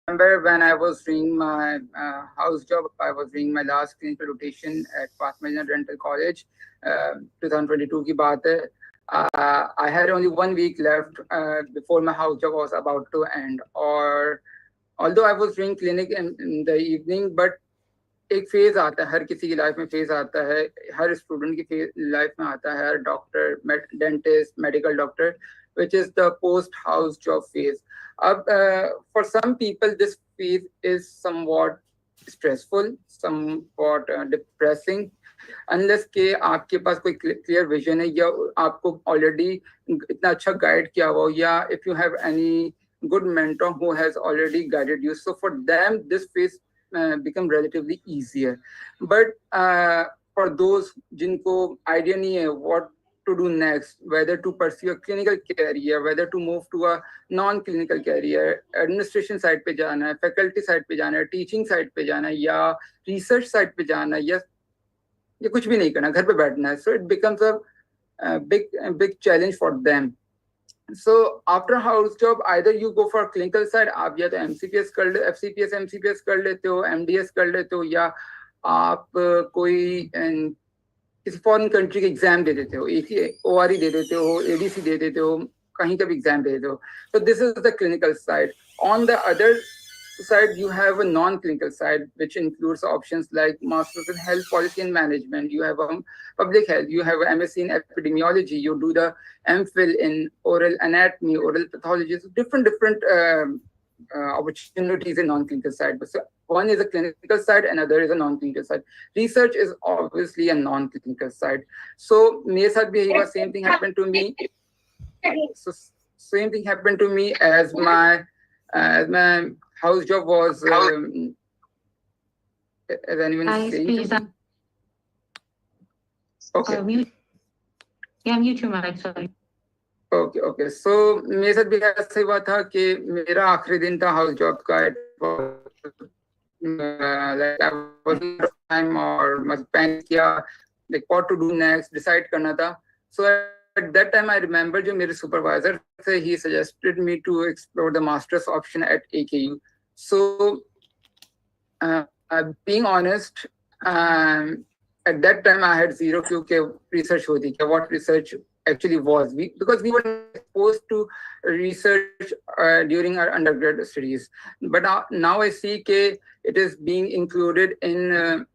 remember when I was doing my house job, I was doing my last clinical rotation at Pathfinder Dental College, 2022 की बात है. I had only 1 week left before my house job was about to end. Or although I was doing clinic in the evening, but एक phase आता है, हर किसी की life में phase आता है, हर स्टूडेंट की लाइफ में आता है, हर doctor, dentist, medical doctor, which is the post house job phase. For some people, this phase is somewhat stressful, somewhat depressing, unless के आपके पास कोई clear vision है या आपको already इतना अच्छा guide किया हुआ हो, या if you have any good mentor who has already guided you. So for them, this phase become relatively easier. But for those जिनको idea नहीं है what to do next, whether to pursue a clinical career, whether to move to a non-clinical career, administration side पे जाना है, faculty side पे जाना है, teaching side पे जाना है, या research side पे जाना है, या कुछ भी नहीं करना, घर पे बैठना है. So it becomes a big challenge for them. So after house job, either you go for clinical side, आप या तो MCPS कर ले, FCPS, MCPS कर लेते हो, MDS कर लेते हो, या आप कोई किसी फॉरेन कंट्री के एग्जाम दे देते हो, ORE दे देते हो, ADC दे देते हो, कहीं का भी एग्जाम दे देते हो. So this is the clinical side. On the other side, you have a non-clinical side, which includes options like Masters in Health Policy and Management. You have public health. You have MSc in epidemiology. You do the MPhil in oral anatomy, oral pathology. So different opportunities in non-clinical side. But so one is a clinical side, another is a non-clinical side. Research is obviously a non-clinical side. So मेरे साथ भी यही हुआ, same thing happened to me. So same thing happened to me as my house job was. Is anyone saying something? Okay. Mute. Yeah, mute your mic. Sorry. Okay. So मेरे साथ भी ऐसा हुआ था कि मेरा आखिरी दिन था हाउस जॉब का. Like I was time or मत पैनिक किया, like what to do next, decide करना था. So at that time I remember जो मेरे supervisor थे, he suggested me to explore the master's option at AKU. So being honest, at that time I had zero clue के research होती क्या, what research actually was. Because we were exposed to research during our undergraduate studies. But now I see that it is being included in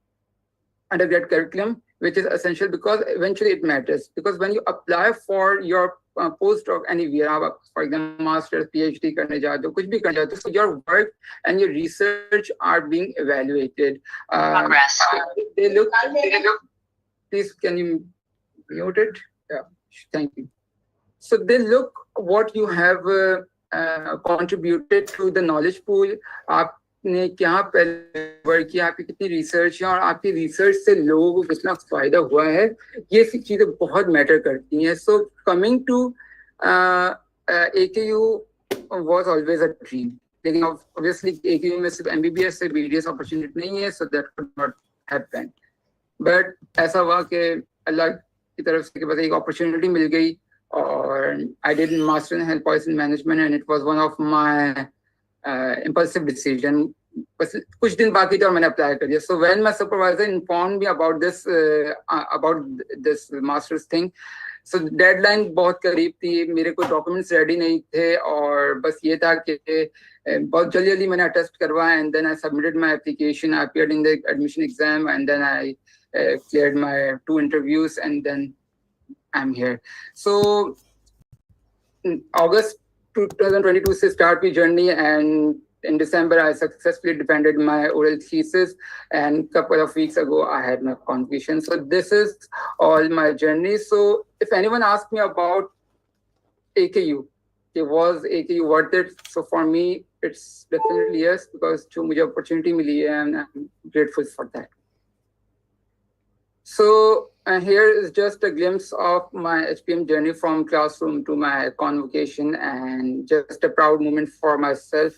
undergrad curriculum, which is essential because eventually it matters. Because when you apply for your postdoc anywhere, for example, master's, PhD करने जाते हो, कुछ भी करने जाते हो, so your work and your research are being evaluated. Progress. They look. Please, can you mute it? Yeah. Thank you. So they look what you have contributed to the knowledge pool. आपने क्या पहले work किया, आपकी कितनी research है और आपकी research से लोगों को कितना फायदा हुआ है, ये सब चीजें बहुत मैटर करती हैं. So coming to AKU was always a dream. लेकिन obviously AKU में सिर्फ MBBS से BDS opportunity नहीं है, so that could not happen. But ऐसा हुआ कि अल्लाह की तरफ से बस एक अपॉर्चुनिटी मिल गई और I did master in health policy and management, and it was one of my impulsive decision. बस कुछ दिन बाकी थे और मैंने अप्लाई कर दिया. So when my supervisor informed me about this master's thing, so deadline बहुत करीब थी, मेरे को डॉक्यूमेंट्स रेडी नहीं थे और बस ये था कि बहुत जल्दी मैंने अटेस्ट करवाया, and then I submitted my application. I appeared in the admission exam, and then I cleared my 2 interviews, and then I'm here. So in August 2022 से start my journey, and in December I successfully defended my oral thesis, and couple of weeks ago I had my convocation. So this is all my journey. So if anyone asks me about AKU, was AKU worth it? So for me, it's definitely yes, because जो मुझे opportunity मिली है, and I'm grateful for that. So here is just a glimpse of my HPM journey from classroom to my convocation, and just a proud moment for myself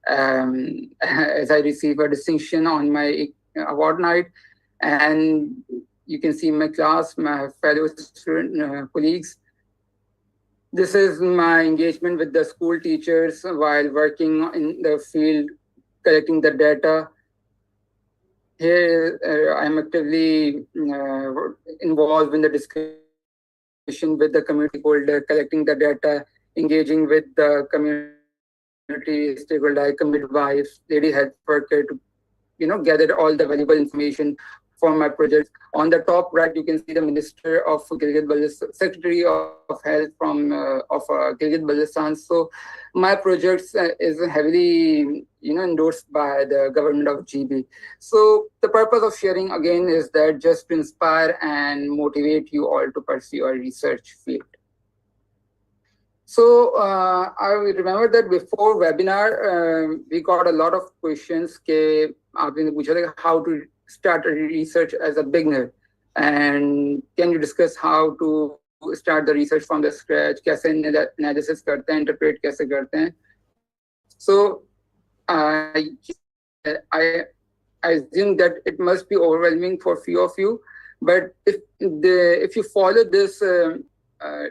as I receive a distinction on my award night. And you can see my class, my fellow student colleagues. This is my engagement with the school teachers while working in the field collecting the data. Here, I'm actively involved in the discussion with the community stakeholder, collecting the data, engaging with the community stakeholder like midwives, lady health worker to gather all the valuable information for my projects. On the top right, you can see the Minister of Gilgit Baltistan, Secretary of Health of Gilgit Baltistan. So my projects is heavily endorsed by the government of GB. So the purpose of sharing again is that just to inspire and motivate you all to pursue your research field. So I remember that before webinar, we got a lot of questions. आपने पूछा था how to start a research as a beginner, and can you discuss how to start the research from the scratch? कैसे analysis करते हैं, interpret कैसे करते हैं? So I assume that it must be overwhelming for few of you, but if you follow this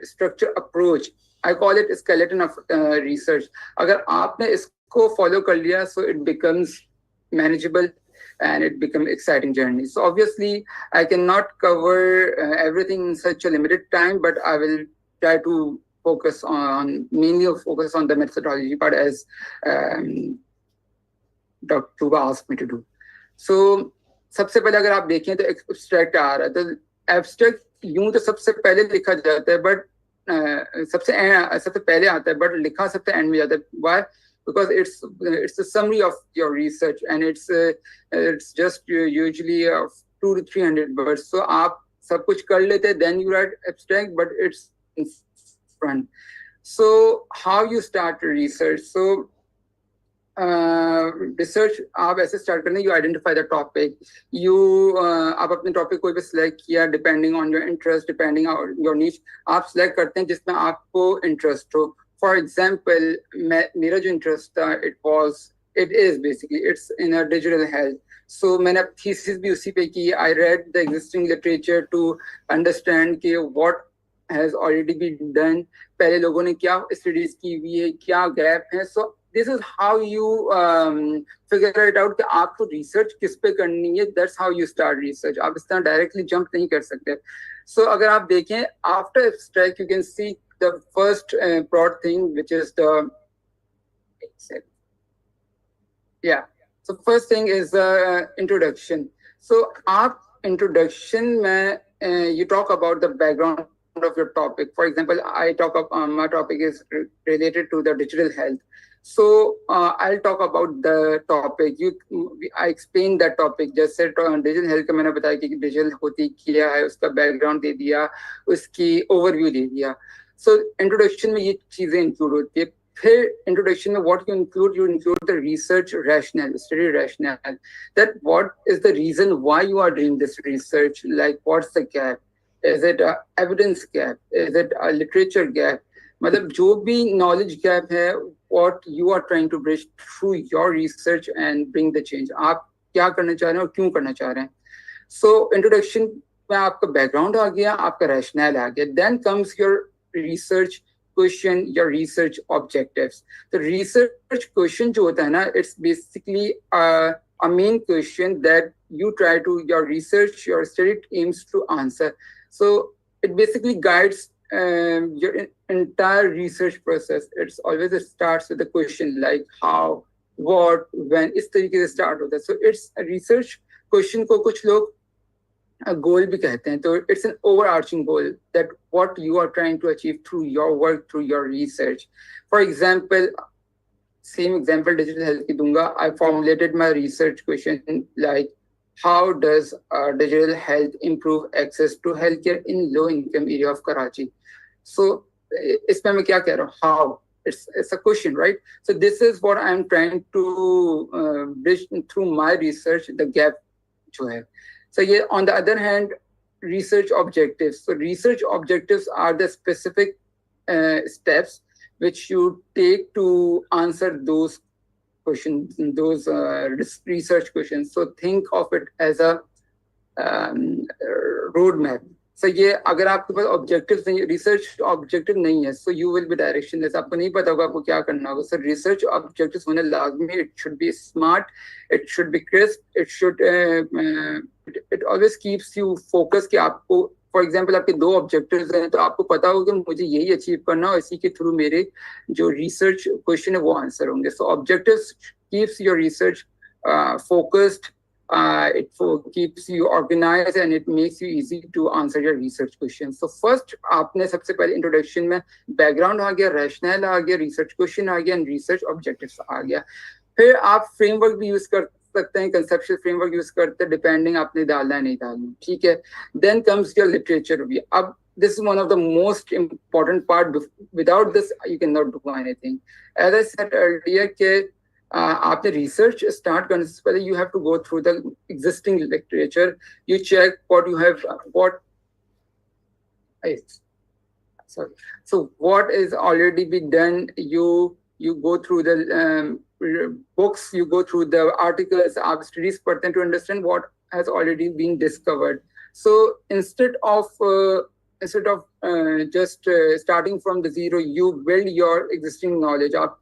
structure approach, I call it skeleton of research. अगर आपने इसको follow कर लिया, so it becomes manageable and it becomes exciting journey. So obviously, I cannot cover everything in such a limited time, but I will try to mainly focus on the methodology part as Dr. Tuba asked me to do. So सबसे पहले अगर आप देखें तो abstract आ रहा है, तो abstract यूं तो सबसे पहले लिखा जाता है, but सबसे पहले आता है, but लिखा सबसे end में जाता है. Why? Because it's a summary of your research, and it's just usually 200 to 300 words. So आप सब कुछ कर लेते, then you write abstract, but it's in front. So how you start research? So research आप ऐसे start करने, you identify the topic, आप अपने topic कोई भी select किया depending on your interest, depending on your niche, आप select करते हैं जिसमें आपको interest हो. For example, मेरा जो interest था, it's in a digital health. So मैंने thesis भी उसी पे की. I read the existing literature to understand कि what has already been done, पहले लोगों ने क्या studies की हुई है, क्या gap है. So this is how you figure it out कि आपको research किस पे करनी है. That's how you start research. आप इस तरह directly jump नहीं कर सकते. So अगर आप देखें, after abstract, you can see the first broad thing, which is So first thing is the introduction. So आप introduction में you talk about the background of your topic. For example, my topic is related to the digital health. So I'll talk about the topic. I explain that topic. जैसे digital health का मैंने बताया कि digital होती क्या है, उसका background दे दिया, उसकी overview दे दिया. So introduction में ये चीजें include होती है. फिर introduction में what you include the research rationale, study rationale. That what is the reason why you are doing this research? Like what's the gap? Is it a evidence gap? Is it a literature gap? मतलब जो भी knowledge gap है, what you are trying to bridge through your research and bring the change. आप क्या करना चाह रहे हैं और क्यों करना चाह रहे हैं. So introduction में आपका background आ गया, आपका rationale आ गया. Then comes your research question, your research objectives. The research question जो होता है ना, it's basically a main question that you try to, your research, your study aims to answer. So it basically guides your entire research process. It starts with the question like how, what, when, इस तरीके से start होता है. So it's a research question को कुछ लोग goal भी कहते हैं. तो it's an overarching goal that what you are trying to achieve through your work, through your research. For example, same example digital health की दूंगा. I formulated my research question like how does digital health improve access to healthcare in low income area of Karachi. So इसमें मैं क्या कह रहा हूँ, how, it's a question, right? So this is what I'm trying to bridge through my research, the gap जो है. So yeah, on the other hand, research objectives. So research objectives are the specific steps which you take to answer those questions, those research questions. So think of it as a roadmap. सो ये अगर आपके पास objective नहीं, research objective नहीं है, so you will be directionless, आपको नहीं पता होगा आपको क्या करना होगा. सो रिसर्च ऑब्जेक्टिव होने लाजमी, it should be smart, it should be crisp, it should it always keeps you focus कि आपको, फॉर एग्जांपल आपके दो ऑब्जेक्टिव्स हैं तो आपको पता होगा कि मुझे यही अचीव करना और इसी के थ्रू मेरे जो रिसर्च क्वेश्चन है वो आंसर होंगे. So objectives keeps your research focused, keeps you organized and it makes you easy to answer your research questions. So first आपने सबसे पहले इंट्रोडक्शन में बैकग्राउंड आ गया, रैशनल आ गया, रिसर्च क्वेश्चन आ गया, रिसर्च ऑब्जेक्टिव्स आ गया. फिर आप फ्रेमवर्क भी यूज कर सकते हैं, कंसेप्चुअल फ्रेमवर्क यूज करते हैं, डिपेंडिंग आपने डालना है नहीं डालना. ठीक है. Then comes your literature review. अब this is one of the most important part. Without this you cannot do anything. As I said earlier कि आपने रिसर्च स्टार्ट करने से पहले you have to go through the existing literature, you check what you have what sorry, so what is already been done. You go through the books, you go through the articles, आप studies पढ़ते हैं to understand what has already been discovered. So instead of just starting from the zero, you build your existing knowledge. आप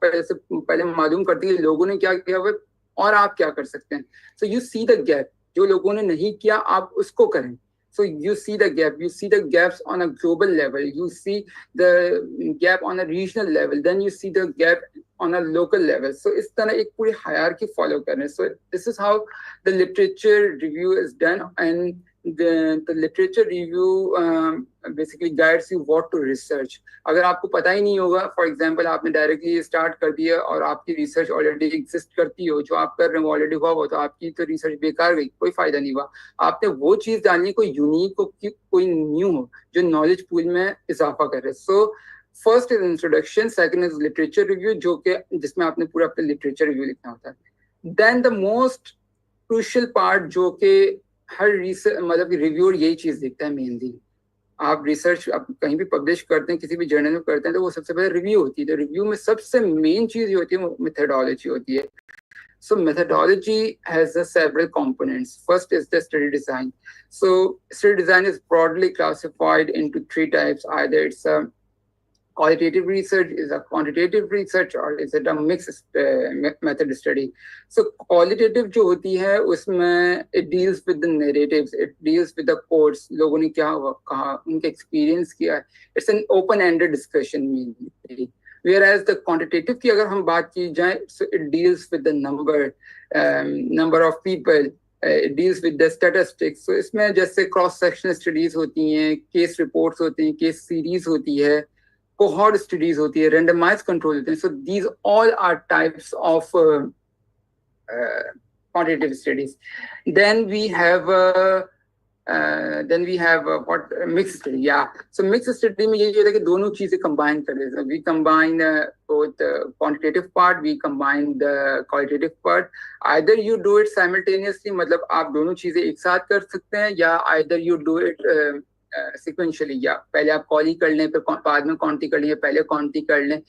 पहले मालूम करते हैं लोगों ने क्या किया हुआ और आप क्या कर सकते हैं. So you see the gap, जो लोगों ने नहीं किया आप उसको करें. So you see the gap, you see the gaps on a global level, you see the gap on a regional level, then you see the gap on a local level. So इस तरह एक पूरी hierarchy follow करें. So this is how the literature review is done, and the literature review basically guides you what to research. अगर आपको पता ही नहीं होगा, फॉर एग्जांपल आपने डायरेक्टली स्टार्ट कर दिया और आपकी रिसर्च ऑलरेडी एग्जिस्ट करती हो, जो आप कर रहे हो ऑलरेडी हुआ हो, तो आपकी तो रिसर्च बेकार गई, कोई फायदा नहीं हुआ. आपने वो चीज डालनी कोई यूनिक हो, कोई न्यू हो जो नॉलेज पूल में इजाफा करे. So first is introduction, second is literature review, जो कि जिसमें आपने पूरा अपना लिटरेचर रिव्यू लिखना होता है. Then the most crucial part जो कि हर रिसर्च मतलब रिव्यूअर यही चीज देखता है मेनली. आप रिसर्च आप कहीं भी पब्लिश करते हैं, किसी भी जर्नल में करते हैं, तो वो सबसे पहले रिव्यू होती है. तो रिव्यू में सबसे मेन चीज ये होती है वो मेथोडोलॉजी होती है. So methodology has several components. First is the study design. So study design is broadly classified into three types. Either it's qualitative research, is a quantitative research, or is it a mixed method study. So qualitative जो होती है उसमें it deals with the narratives, it deals with the quotes, लोगों ने क्या कहा, उनके experience किया है. It's an open-ended discussion mainly. Whereas the quantitative की अगर हम बात की जाए, so it deals with the number of people, it deals with the statistics. So इसमें जैसे cross sectional studies होती हैं, case reports होती हैं, case series होती है, cohort studies होती है, randomized control होते हैं. So these all are types of quantitative studies. Then we have what mixed study. Yeah. So mixed study में ये होता है कि दोनों चीजें combine करें. So we combine both the quantitative part, we combine the qualitative part. Either you do it simultaneously, मतलब आप दोनों चीजें एक साथ कर सकते हैं, या either you do it sequentially, या पहले आप कॉली कर लें, फिर बाद में क्वांटी कर लें, पहले क्वांटी कर लें,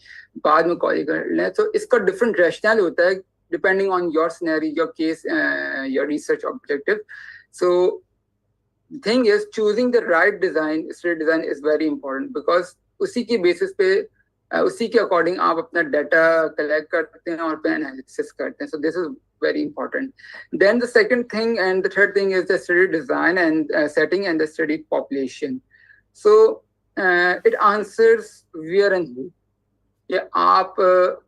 बाद में कॉली कर लें. तो इसका डिफरेंट रैशनल होता है depending on your scenario, your case, your research objective. So thing is choosing the right design, study design is very important, because उसी की बेसिस पे उसी के अकॉर्डिंग आप अपना डाटा कलेक्ट करते हैं और फिर एनालिसिस करते हैं. सो this is very important. Then the second thing and the third thing is the study design and setting and the study population. So it answers where and who. ये आप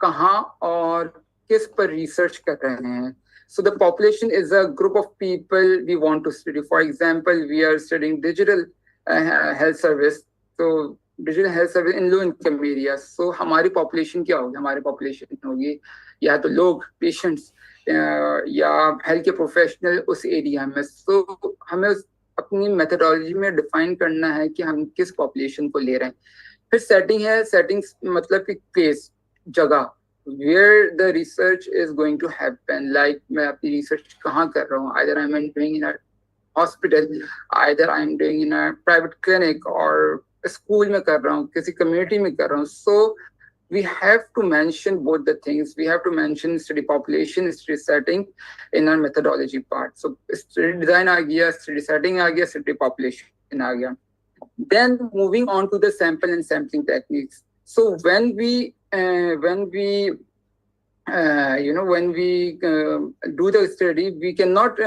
कहाँ और किस पर research कर रहे हैं. So the population is a group of people we want to study. For example, we are studying digital health service. So digital health service in low income areas. So हमारी population क्या होगी? हमारी population होगी या तो लोग patients या health के प्रोफेशनल उस एरिया में. सो हमें अपनी मेथोडोलॉजी में डिफाइन करना है कि हम किस पॉपुलेशन को ले रहे हैं. फिर सेटिंग है. सेटिंग्स मतलब कि प्लेस, जगह, where the research is going to happen. Like मैं अपनी रिसर्च कहाँ कर रहा हूँ. Either I am doing in a hospital, either I am doing in a private clinic, और स्कूल में कर रहा हूँ, किसी कम्युनिटी में कर रहा हूँ. सो we have to mention both the things. We have to mention study population, study setting in our methodology part. So study design आ गया, study setting आ गया, study population क्वेश्चन आ गया. Then moving on to the sample and sampling techniques. So when we when we do the study, we cannot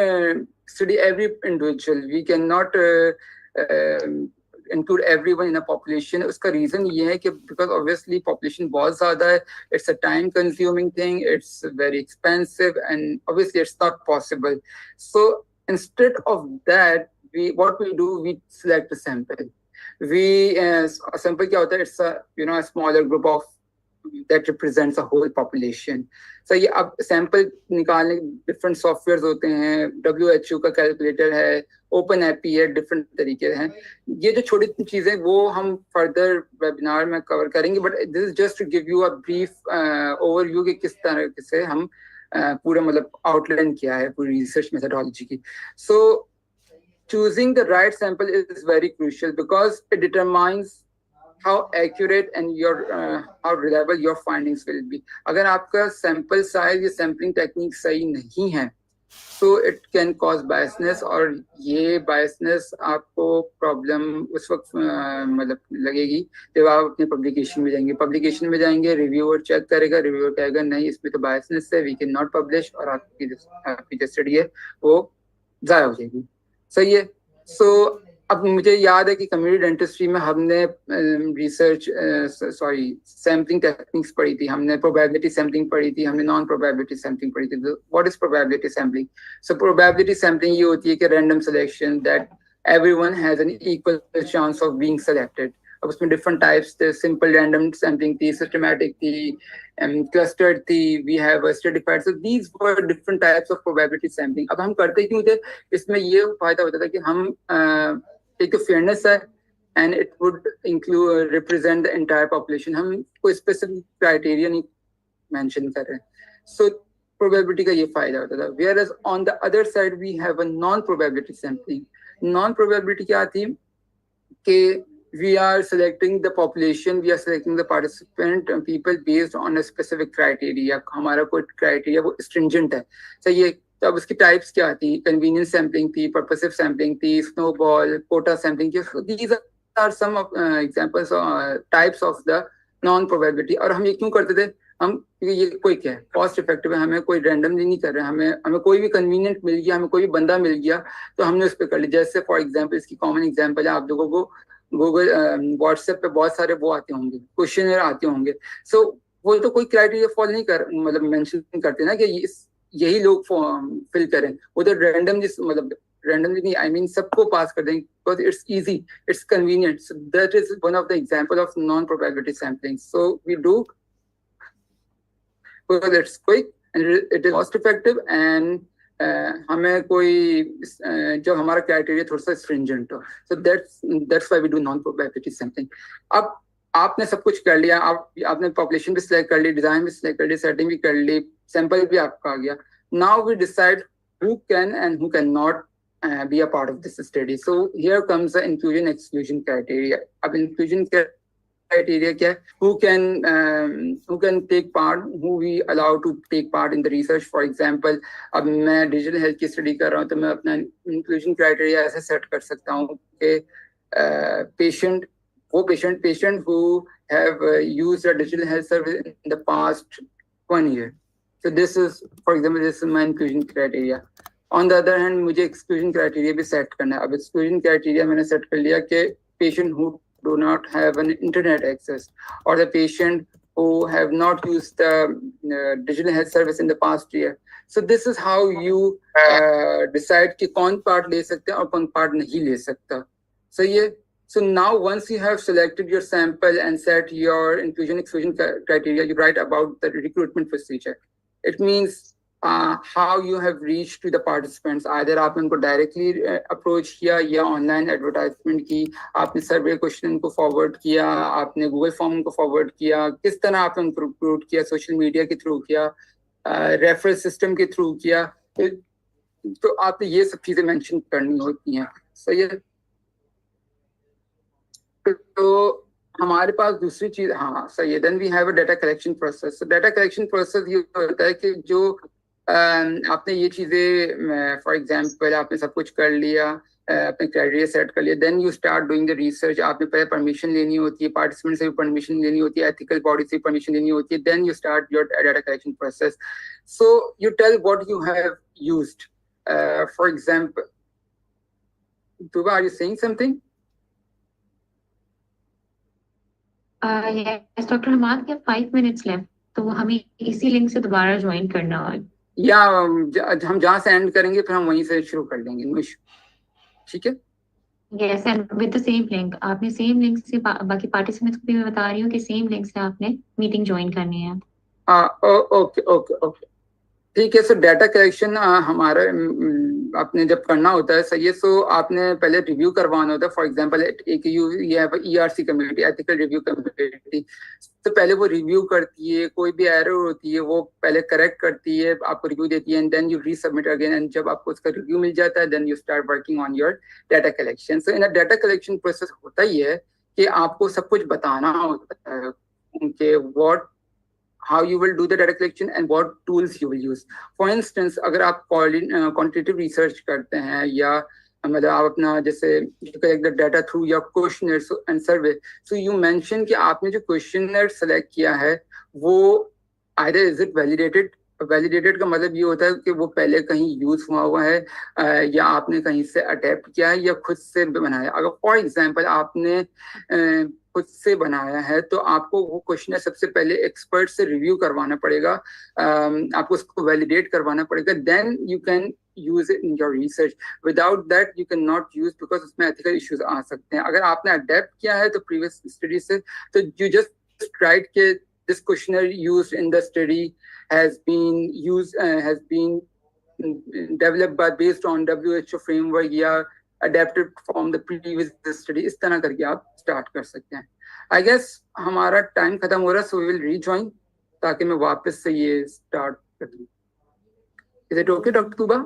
study every individual. We cannot include everyone in a population. उसका reason ये है कि because obviously population बहुत ज़्यादा है. It's a time consuming thing. It's very expensive and obviously it's not possible. So instead of that, what we do, we select a sample. A sample क्या होता है? It's a smaller group of that represents a whole population. So ये अब sample निकालने different softwares होते हैं, WHO का calculator है, open API है, different तरीके हैं. ये जो छोटी चीजें वो हम further webinar में cover करेंगे, but this is just to give you a brief overview कि किस तरह से हम पूरा मतलब outline किया है पूरी research methodology की. So choosing the right sample is very crucial because it determines how accurate and how reliable your findings will be. अगर आपका sample size या sampling technique सही नहीं है, so it can cause biasness और ये biasness आपको problem उस वक्त मतलब लगेगी जब आप अपने publication में जाएंगे. Publication में जाएंगे, reviewer check करेगा, reviewer कहेगा नहीं इसमें तो biasness है, we cannot publish और आपकी जो study है वो ज़ाया हो जाएगी. सही है. So अब मुझे याद है कि कम्युनिटी डेंटिस्ट्री में हमने सैम्पलिंग टेक्निक्स पढ़ी थी, हमने प्रोबेबिलिटी सैम्पलिंग पढ़ी थी, हमने नॉन प्रोबेबिलिटी सैम्पलिंग पढ़ी थी. What is probability sampling? So probability sampling ये होती है कि random selection that everyone has an equal chance of being selected. अब उसमें डिफरेंट टाइप्स थे, सिंपल रैंडम सैम्पलिंग थी, सिस्टमैटिक थी, क्लस्टर्ड थी, we have stratified. So these were different types of probability sampling. अब हम करते क्यों थे? इसमें ये फायदा होता था कि हम एक तो फेयरनेस है and it would include represent the entire population. हम कोई स्पेसिफिक क्राइटेरिया नहीं मेंशन कर रहे हैं. सो प्रोबेबिलिटी का ये फायदा होता था. Whereas on the other side we have a non probability sampling. Non probability क्या थी कि we are selecting the population, we are selecting the participant people based on a specific criteria. हमारा कोई criteria वो stringent है. So ये तो अब उसकी टाइप्स क्या थी? कन्वीनियंस सैम्पलिंग थी, पर्पसिव सैम्पलिंग थी, स्नोबॉल, कोटा सैम्पलिंग थी. These are some examples types of the non probability. और हम ये क्यों करते थे? हम ये कोई क्या है, कॉस्ट इफेक्टिव है, हमें कोई रैंडमली नहीं कर रहे हैं, हमें कोई भी कन्वीनियंट मिल गया, हमें कोई भी बंदा मिल गया तो हमने उस पर कर लिया. जैसे फॉर एग्जाम्पल, इसकी कॉमन एग्जाम्पल है, आप लोगों को गूगल व्हाट्सएप पे बहुत सारे वो आते होंगे, क्वेश्चन आते होंगे. सो वो तो कोई क्राइटेरिया फॉलो नहीं कर मतलब मेंशन करते ना कि यही लोग फिल करें. वो तो रैंडमली मतलब रैंडमली नहीं, आई मीन सबको पास कर देंगे because it's easy, it's convenient. So that is one of the example of non probability sampling. So we do because it's quick and it is cost effective and हमें कोई जो हमारा criteria थोड़ा सा स्ट्रिंजेंट हो. So that's why we do non probability sampling. अब आपने सब कुछ कर लिया, आपने पॉपुलेशन भी सिलेक्ट कर ली, डिजाइन भी सिलेक्ट कर ली, सेटिंग भी कर ली, सैंपल भी आपका आ गया. Now we decide who can and who cannot be a part of this study. So here comes the inclusion exclusion criteria. अब inclusion criteria क्या है? Who can take part, who we allow to take part in the research. For example, अब मैं digital health की study कर रहा हूँ तो मैं अपना inclusion criteria ऐसे set कर सकता हूँ कि patient who have used a digital health service in the past 1 year. So this is, for example, this is my inclusion criteria. On the other hand, मुझे exclusion criteria भी set करना है. अब exclusion criteria मैंने set कर लिया कि patient who do not have an internet access or the patient who have not used the digital health service in the past year. So this is how you decide कि कौन part ले सकते हैं और कौन part नहीं ले सकता. So now once you have selected your sample and set your inclusion exclusion criteria, you write about the recruitment procedure. It means how you have reached to the participants. Either आपने उनको directly approach किया या online advertisement की, आपने survey question को forward किया, आपने Google form को forward किया, किस तरह आपने उनको recruit किया, social media के through किया, referral system के through किया. तो आपने ये सब चीजें mention करनी होती हैं. सही है. तो हमारे पास दूसरी चीज, हाँ सही है. Then we have a data collection process. Data collection process ये होता है कि जो आपने ये चीजें फॉर एग्जांपल आपने सब कुछ कर लिया, अपने क्राइटेरिया सेट कर लिया, then you start doing the research. आपने पहले परमिशन लेनी होती है, पार्टिसिपेंट से भी परमिशन लेनी होती है, एथिकल बॉडी से भी परमिशन लेनी होती है, then you start your data collection process. So you tell what you have used. For example, Tuba, are you saying something? Yes doctor Hammad के 5 मिनट्स लेफ्ट, तो हमें इसी लिंक से दोबारा ज्वाइन करना है. या हम जहाँ से एंड करेंगे फिर हम वहीं से शुरू कर लेंगे. ठीक है. Yes and with the same link. आपने सेम लिंक से बाकी पार्टिसिपेंट्स को भी मैं बता रही हूँ कि सेम लिंक से आपने मीटिंग ज्वाइन करनी है. Okay okay okay. ठीक है. सो डाटा कलेक्शन हमारा आपने जब करना होता है, सही है. सो आपने पहले रिव्यू करवाना होता है. फॉर एग्जांपल एक ये ERC committee, ethical review committee. तो पहले वो रिव्यू करती है, कोई भी एरर होती है वो पहले करेक्ट करती है, आपको रिव्यू देती है, and then you resubmit again. And जब आपको उसका रिव्यू मिल जाता है, then you start working on your data collection. So in a data collection process होता ही है कि आपको सब कुछ बताना होता है कि what how you will do the data collection and what tools you will use. For instance, अगर आप quantitative research करते हैं या मतलब आप अपना जैसे collect the data through your questionnaires and survey, so you mention कि आपने जो questionnaire select किया है वो either is it validated. Validated का मतलब ये होता है कि वो पहले कहीं यूज हुआ है या आपने कहीं से अडेप्ट किया है या खुद से बनाया. अगर फॉर एग्जांपल आपने खुद से बनाया है तो आपको वो क्वेश्चन सबसे पहले एक्सपर्ट से रिव्यू करवाना पड़ेगा, आपको उसको वैलिडेट करवाना पड़ेगा, then you can use it in your research. Without that you can not use, because उसमें एथिकल इश्यूज आ सकते हैं. अगर आपने अडेप्ट किया है तो प्रीवियस स्टडी से, तो यू जस्ट राइट के this questionnaire used in the study has been developed by based on WHO framework या adapted from the previous study. इस तरह करके आप स्टार्ट कर सकते हैं. आई गेस हमारा टाइम खत्म हो रहा है, सो वी विल रीजॉइन ताकि मैं वापस से ये स्टार्ट कर दूं. Is it okay doctor तुबा?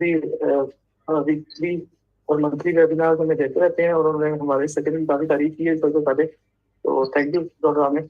Weekly और मंथली वेबिनार हमें देते रहते हैं और उन्होंने हमारे सेकंड की काफी तारीफ की है सबसे पहले, तो thank you doctor Aamir.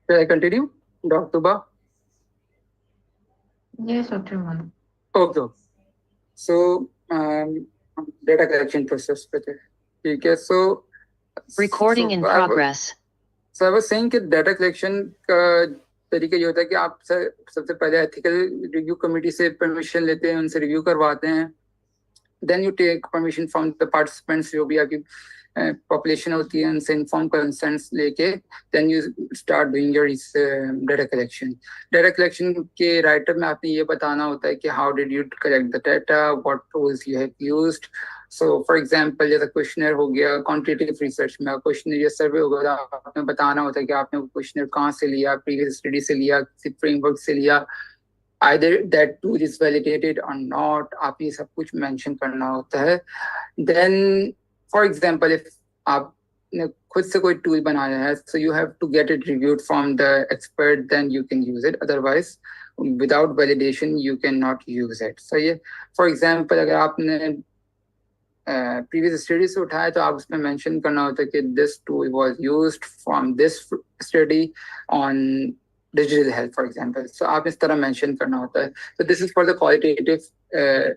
Shall I continue, Dr. Ba? Yes, Dr. Mohan. Okay. So, data collection process पे थे, ठीक है. So, Recording in progress. So I was saying कि data collection का तरीका ये होता है कि आप सबसे पहले ethical review committee से permission लेते हैं, उनसे review करवाते हैं. Then you take permission from the participants, जो भी आपकी population होती है, उनसे informed consents लेके then you start doing your data collection. Data collection के write-up में आपने ये बताना होता है कि how did you collect the data, what tools you have used. So for example, जैसा questionnaire हो गया, quantitative research में questionnaire या survey होगा, तो आपने बताना होता है कि आपने वो questionnaire कहाँ से लिया, previous study से लिया, किसी framework से लिया, either that tool is validated or not, आप ये सब कुछ mention करना होता है. Then for example, if आपने खुद से कोई tool बनाया है, so you have to get it reviewed from the expert, then you can use it. Otherwise, without validation, you cannot use it. So ये, for example, अगर आपने previous study से उठाया तो आप उसमें mention करना होता है कि this tool was used from this study on digital health, for example. So आप इस तरह mention करना होता है. So this is for the qualitative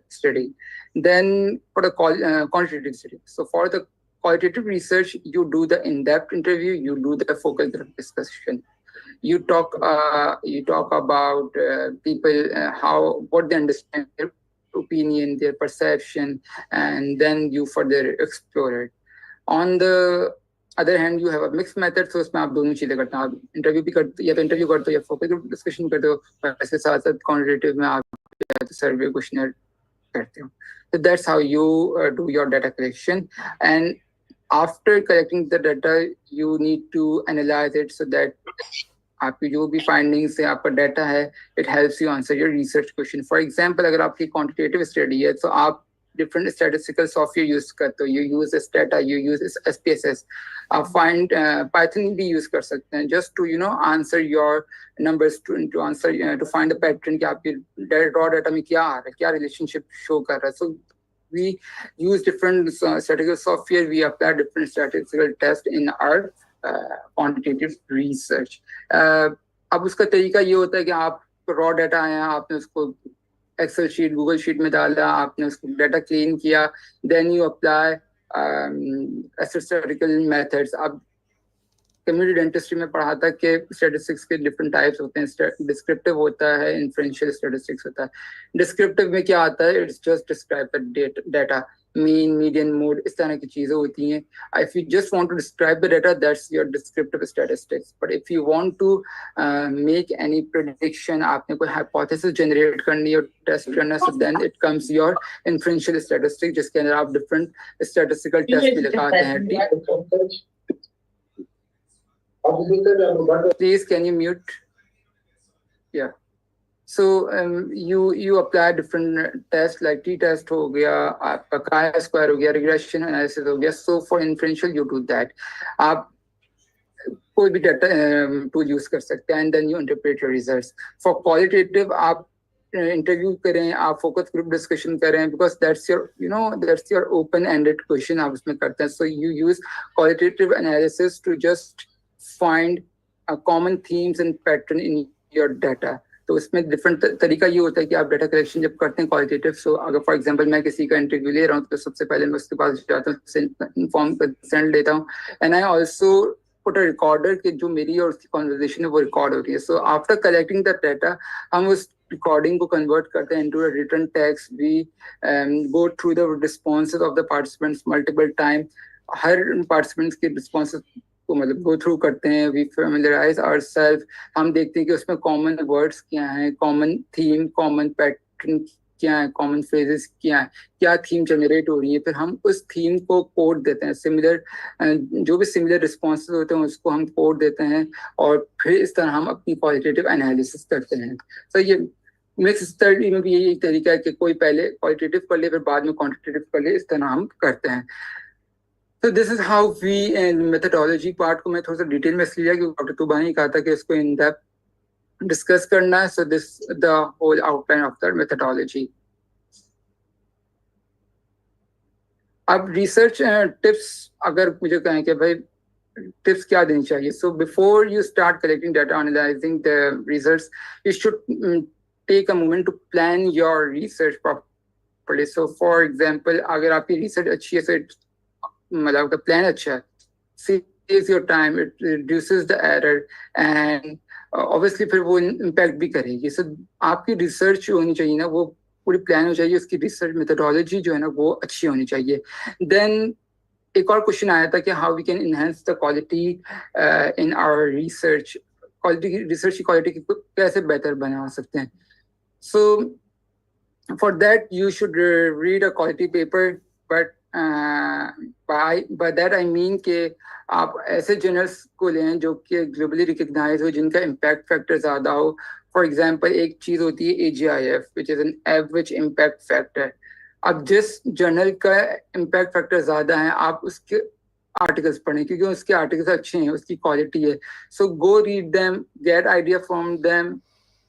study. Then for the quantitative study. So for the qualitative research, you do the in-depth interview, you do the focal group discussion. You talk about people, what they understand, their opinion, their perception, and then you further explore it. On the other hand, you have a mixed method, so उसमें आप दोनों चीजें करते हैं. आप interview भी करते, या तो इंटरव्यू करते हो या फोकस ग्रुप डिस्कशन करते हो, और इसके साथ साथ क्वांटिटेटिव में आप सर्वे क्वेश्चनर करते हो. So that's how you do your data collection. And after collecting the data, you need to analyze it so that आपकी जो भी फाइंडिंग्स है, आपका डाटा है, it helps you answer your research question. For example, अगर आपकी quantitative study है तो आप डिफरेंट स्टैटिस्टिकल सॉफ्टवेयर यूज करते हो. You use Stata, you use SPSS, आप फाइंड पाइथन भी यूज कर सकते हैं just to answer your numbers, to answer to find the pattern कि आपके रॉ डाटा में क्या आ रहा है, क्या रिलेशनशिप शो कर रहा है. सो we use different statistical software, we apply different statistical tests in our quantitative research. अब उसका तरीका ये होता है कि आप रॉ डाटा आया, आपने उसको एक्सेल शीट, गूगल शीट में डाला, आपने उसको डाटा क्लीन किया, then you apply statistical methods. अब कम्युनिटी डेंटिस्ट्री में पढ़ा था कि स्टैटिस्टिक्स के डिफरेंट टाइप्स होते हैं. डिस्क्रिप्टिव होता है, इन्फ्रेंशियल स्टैटिस्टिक्स होता है. डिस्क्रिप्टिव में क्या आता है, it's just describe the data, mean, median, mode, इस तरह की चीजें होती हैं. If you just want to describe the data, that's your descriptive statistics. But if you want to make any prediction, आपने कोई हाइपोथेसिस जनरेट करनी है और टेस्ट करना है, so then it comes your inferential statistics, जिसके अंदर आप डिफरेंट स्टैटिस्टिकल टेस्ट भी लगाते हैं. Please, can you mute? Yeah. So you apply different tests like t-test हो गया, आपका chi-square हो गया, regression analysis हो गया. So for inferential you do that. आप कोई भी डाटा टूल यूज कर सकते हैं, and then you interpret your results. For qualitative, आप इंटरव्यू करें, आप फोकस ग्रुप डिस्कशन करें, because that's your open-ended question आप उसमें करते हैं. So you use qualitative analysis to just find common themes and pattern in your data. तो उसमें डिफरेंट तरीका ये होता है कि आप डाटा कलेक्शन जब करते हैं क्वालिटेटिव. सो अगर फॉर एग्जांपल मैं किसी का इंटरव्यू ले रहा हूँ तो सबसे पहले मैं उसके पास जाता हूँ, इन्फॉर्म कंसेंट लेता हूँ, and I also put a recorder कि जो मेरी और उसकी कॉन्वर्जेशन है वो रिकॉर्ड हो रही है. So after collecting the data हम उस रिकॉर्डिंग को कन्वर्ट करते हैं into a written text. We go through the responses of the participants multiple time. हर पार्टिसिपेंट्स के रिस्पॉन्सेज को मतलब गो थ्रू करते हैं. We familiarise ourself. हम देखते हैं कि उसमें कॉमन वर्ड्स क्या हैं, कॉमन थीम, कॉमन पैटर्न क्या है, कॉमन फ्रेजेस क्या है, क्या थीम जनरेट हो रही है. फिर हम उस थीम को कोड देते हैं. सिमिलर जो भी सिमिलर रिस्पॉन्सेज होते हैं उसको हम कोड देते हैं और फिर इस तरह हम अपनी क्वालिटेटिव एनालिसिस करते हैं. तो ये मिक्स स्टडी में भी यही एक तरीका है कि कोई पहले क्वालिटेटिव कर ले फिर बाद में क्वांटिटेटिव कर ले. इस तरह हम करते हैं. तो this is how we methodology part को मैं थोड़ा सा डिटेल में इसलिए क्योंकि डॉक्टर तुबा ने कहा था कि इसको इन डेप्थ डिस्कस करना है. So this the whole outline of the methodology. अब रिसर्च टिप्स अगर मुझे कहें कि भाई टिप्स क्या देनी चाहिए. So before you start collecting data analysing the results you should take a moment to plan your research properly. So for example अगर आपकी रिसर्च अच्छी है मतलब आपका प्लान अच्छा है, saves your time, it reduces the error and obviously फिर वो इम्पैक्ट भी करेगी. सो आपकी रिसर्च होनी चाहिए ना वो पूरी प्लान हो चाहिए. उसकी रिसर्च मेथोडोलॉजी जो है ना वो अच्छी होनी चाहिए. देन एक और क्वेश्चन आया था कि how we can enhance the quality in our research. Quality research की क्वालिटी कैसे बेहतर बना सकते हैं. So for that you should read a quality paper. But by that I mean कि आप ऐसे जर्नल्स को लें जो कि ग्लोबली रिकग्नाइज हो, जिनका इम्पैक्ट फैक्टर ज़्यादा हो. फॉर एग्जांपल एक चीज़ होती है AGIF which is an average impact factor. अब जिस जर्नल का इम्पैक्ट फैक्टर ज़्यादा है आप उसके आर्टिकल्स पढ़ें क्योंकि उसके आर्टिकल्स अच्छे हैं, उसकी क्वालिटी है. So go read them, get idea from them,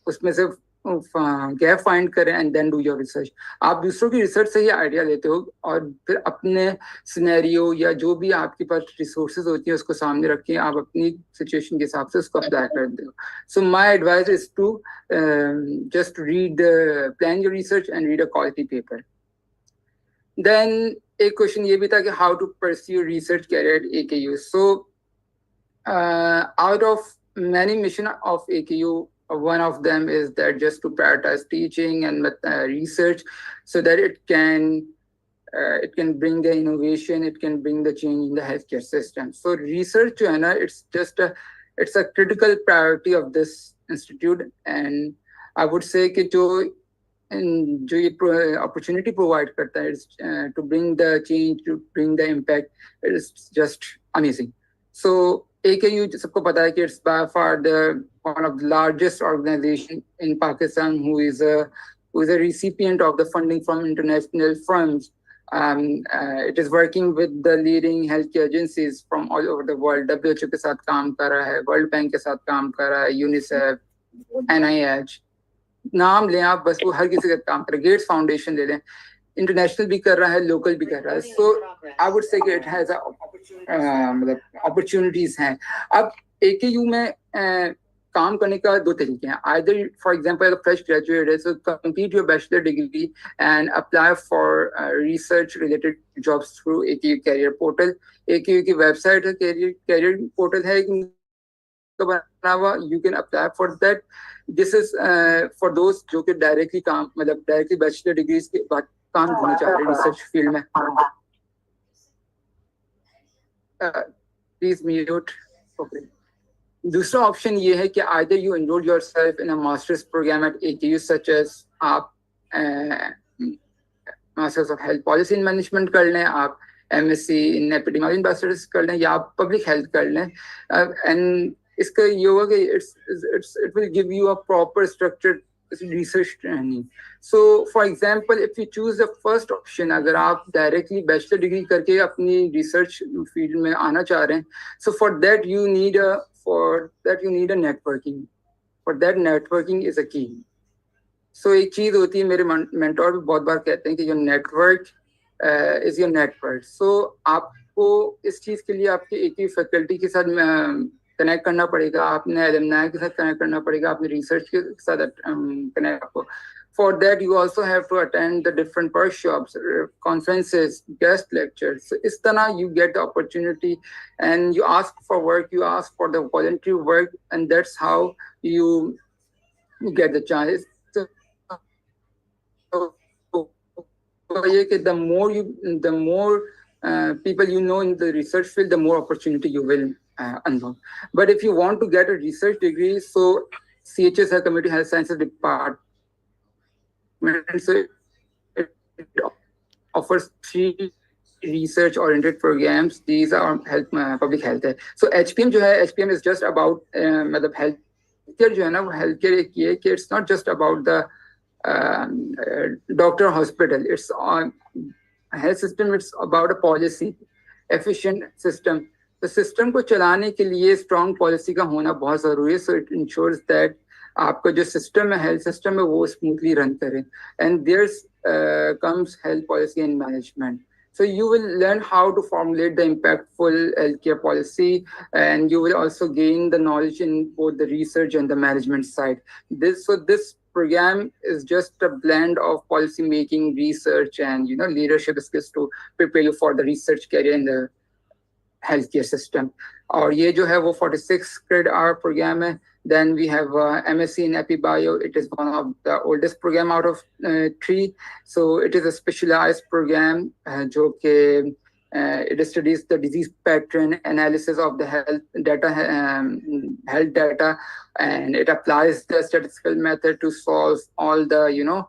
उसमें से गैप फाइंड करें and then do your research. आप दूसरों की रिसर्च से ही आइडिया लेते हो और फिर अपने सिनेरियो या जो भी आपके पास रिसोर्सेज होती हैं उसको सामने रखें, आप अपनी सिचुएशन के हिसाब से उसको अप्लाई करते हो. So my advice is to just read plan your research and read a quality paper. Then एक क्वेश्चन ये भी था कि how to pursue research career at AKU. So out of many mission of AKU, one of them is that just to prioritize teaching and research so that it can bring the innovation, it can bring the change in the healthcare system. So research जो है ना it's a critical priority of this institute, and I would say कि जो ये opportunity provide करता है to bring the change, to bring the impact, it is just amazing. So AKU सबको पता है कि it's by far one of the largest organization in Pakistan who is a recipient of the funding from international firms. It is working with the leading healthcare agencies from all over the world. WHO के साथ काम कर रहा है, World Bank के साथ काम कर रहा है, UNICEF, NIH, नाम लें आप बस, वो हर किसी के साथ काम कर रहा है. गेट्स फाउंडेशन ले लें, इंटरनेशनल भी कर रहा है, लोकल भी कर रहा है. So I would say it has मतलब अपॉर्चुनिटीज हैं. अब AKU में काम करने का दो तरीके हैं. Either for example fresh graduate है, so complete your bachelor degree and apply for research related jobs through AKU career portal. AKU की वेबसाइट है, कैरियर पोर्टल है बना हुआ. You can apply for that. This is for दोस्त जो कि directly काम मतलब डायरेक्टली बैचलर डिग्रीज के बाद काम करना चाह रहे हैं रिसर्च फील्ड में. Please mute. ओके. दूसरा ऑप्शन ये है कि either you enroll yourself in a masters program at AKU such as आप masters of health policy in management कर लें, आप MSc इन एपिडेमियोलॉजी बैचलर्स कर लें, या आप पब्लिक हेल्थ कर लें. एंड इसका ये होगा कि it will give you a proper structured research training. So for example, if you choose the first option, अगर आप directly bachelor degree करके अपनी research field में आना चाह रहे हैं, so for that you need a networking. For that networking is a key. So एक चीज होती है, मेरे mentor भी बहुत बार कहते हैं कि your network is your network. So आपको इस चीज के लिए आपके AKU faculty के साथ कनेक्ट करना पड़ेगा, आपने एलुमनाई के साथ कनेक्ट करना पड़ेगा, आपने रिसर्च के साथ connect. For that you also have to attend the different workshops, conferences, guest lecture. So is तरह you get the opportunity and you ask for work, you ask for the voluntary work, and that's how you get the chance. So ये कि the more people you know in the research field, the more opportunity you will unlock. But if you want to get a research degree, so CHS है Community Health Sciences Department, so it offers 3 research oriented programs. These are health public health है. So HPM जो है, HPM is just about मतलब healthcare जो है ना, वो healthcare एक ये कि it's not just about the doctor hospital, it's on health system, it's about a policy, efficient system. तो सिस्टम को चलाने के लिए स्ट्रॉन्ग पॉलिसी का होना बहुत जरूरी है. सो इट इंश्योर्स दैट आपका जो सिस्टम है, हेल्थ सिस्टम है, वो स्मूथली रन करे. And there's comes health policy and management. So you will learn how to formulate the impactful healthcare policy, and you will also gain the knowledge in both the research and the management side. This program is just a blend of policy making, research, and leadership skills to prepare you for the research career in the healthcare system. और ये जो है वो 46 credit hour program है. Then we have MSc in EpiBio. It is one of the oldest program out of 3. So it is a specialized program जो कि it studies the disease pattern, analysis of the health data, and it applies the statistical method to solve all the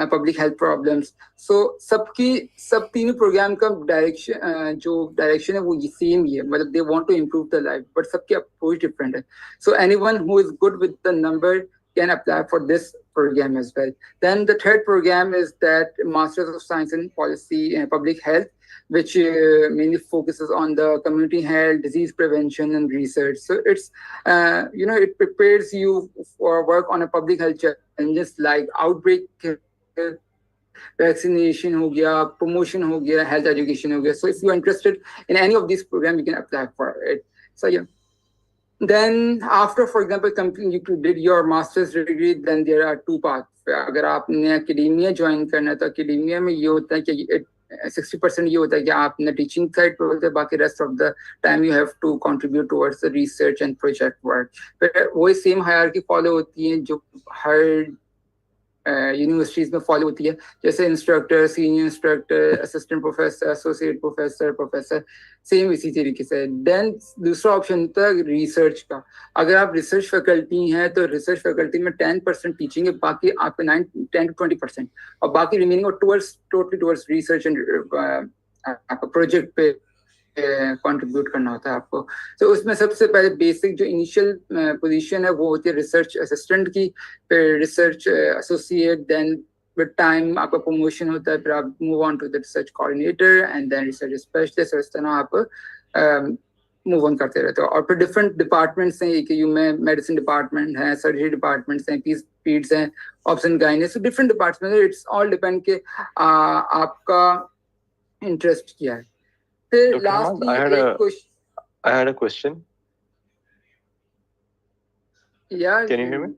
public health problems. So सब तीनों program का direction है वो same ही है. मतलब they want to improve the life, but सबकी approach different है. So anyone who is good with the number can apply for this program as well. Then the third program is that Masters of Science in Policy and Public Health, which mainly focuses on the community health, disease prevention, and research. So it's, it prepares you for work on a public health challenges like outbreak, vaccination हो गया, promotion हो गया, health education हो गया. So if you are interested in any of these programs, you can apply for it. So yeah. Then after, for example, you did your master's degree, then there are 2 paths. अगर आपने academia join करना है तो academia में ये होता है कि 60% ये होता है कि आप अपना teaching side पर होते हैं, बाकी rest of the time you have to contribute towards the research and project work. फिर वही same hierarchy follow होती है जो हर यूनिवर्सिटीज में फॉलो होती है, जैसे instructor, senior instructor, assistant professor, associate professor, professor, same इसी तरीके से. देन दूसरा ऑप्शन था रिसर्च का. अगर आप रिसर्च फैकल्टी हैं तो रिसर्च फैकल्टी में 10% टीचिंग है, बाकी आपके 10 to 20%, और बाकी remaining totally towards research and project पे कंट्रीब्यूट करना होता है आपको. तो उसमें सबसे पहले बेसिक जो इनिशियल पोजीशन है वो होती है रिसर्च असिस्टेंट की, फिर research associate, then with time आपका प्रमोशन होता है, फिर आप move on to the research coordinator and then research specialist. और इस तरह आप मूव ऑन करते रहते हो. और फिर डिफरेंट डिपार्टमेंट्स हैं, AKU में मेडिसिन डिपार्टमेंट है, सर्जरी डिपार्टमेंट्स हैं, पीड्स हैं, option gynaes, so different department. It's all depend के आपका इंटरेस्ट क्या है. Lastly, I had a question. Yeah. Can you hear me?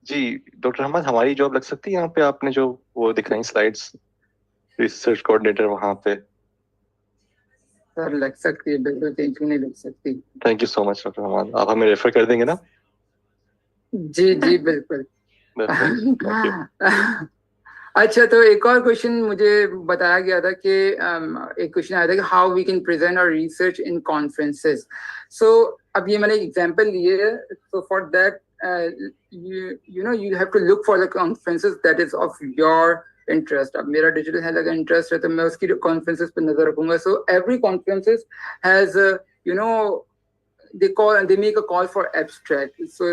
जी, डॉक्टर अहमद, हमारी जॉब लग सकती है यहाँ पे? आपने जो वो दिख रही स्लाइड्स, रिसर्च कोऑर्डिनेटर वहाँ पे. सर लग सकती है, बिल्कुल टेंशन नहीं लग सकती. Thank you so much doctor Ahmad. आप हमें रेफर कर देंगे ना? जी बिल्कुल. अच्छा, तो एक और क्वेश्चन मुझे बताया गया था कि एक क्वेश्चन आया था कि हाउ वी कैन प्रेजेंट और रिसर्च इन कॉन्फ्रेंसेस. सो अब ये मैंने एग्जांपल लिए. सो for that you have to look for the conferences that is of your interest. अब मेरा डिजिटल हेल्थ का इंटरेस्ट है तो मैं उसकी कॉन्फ्रेंसेस पे नजर रखूंगा. So every conferences has they make a call for abstract. So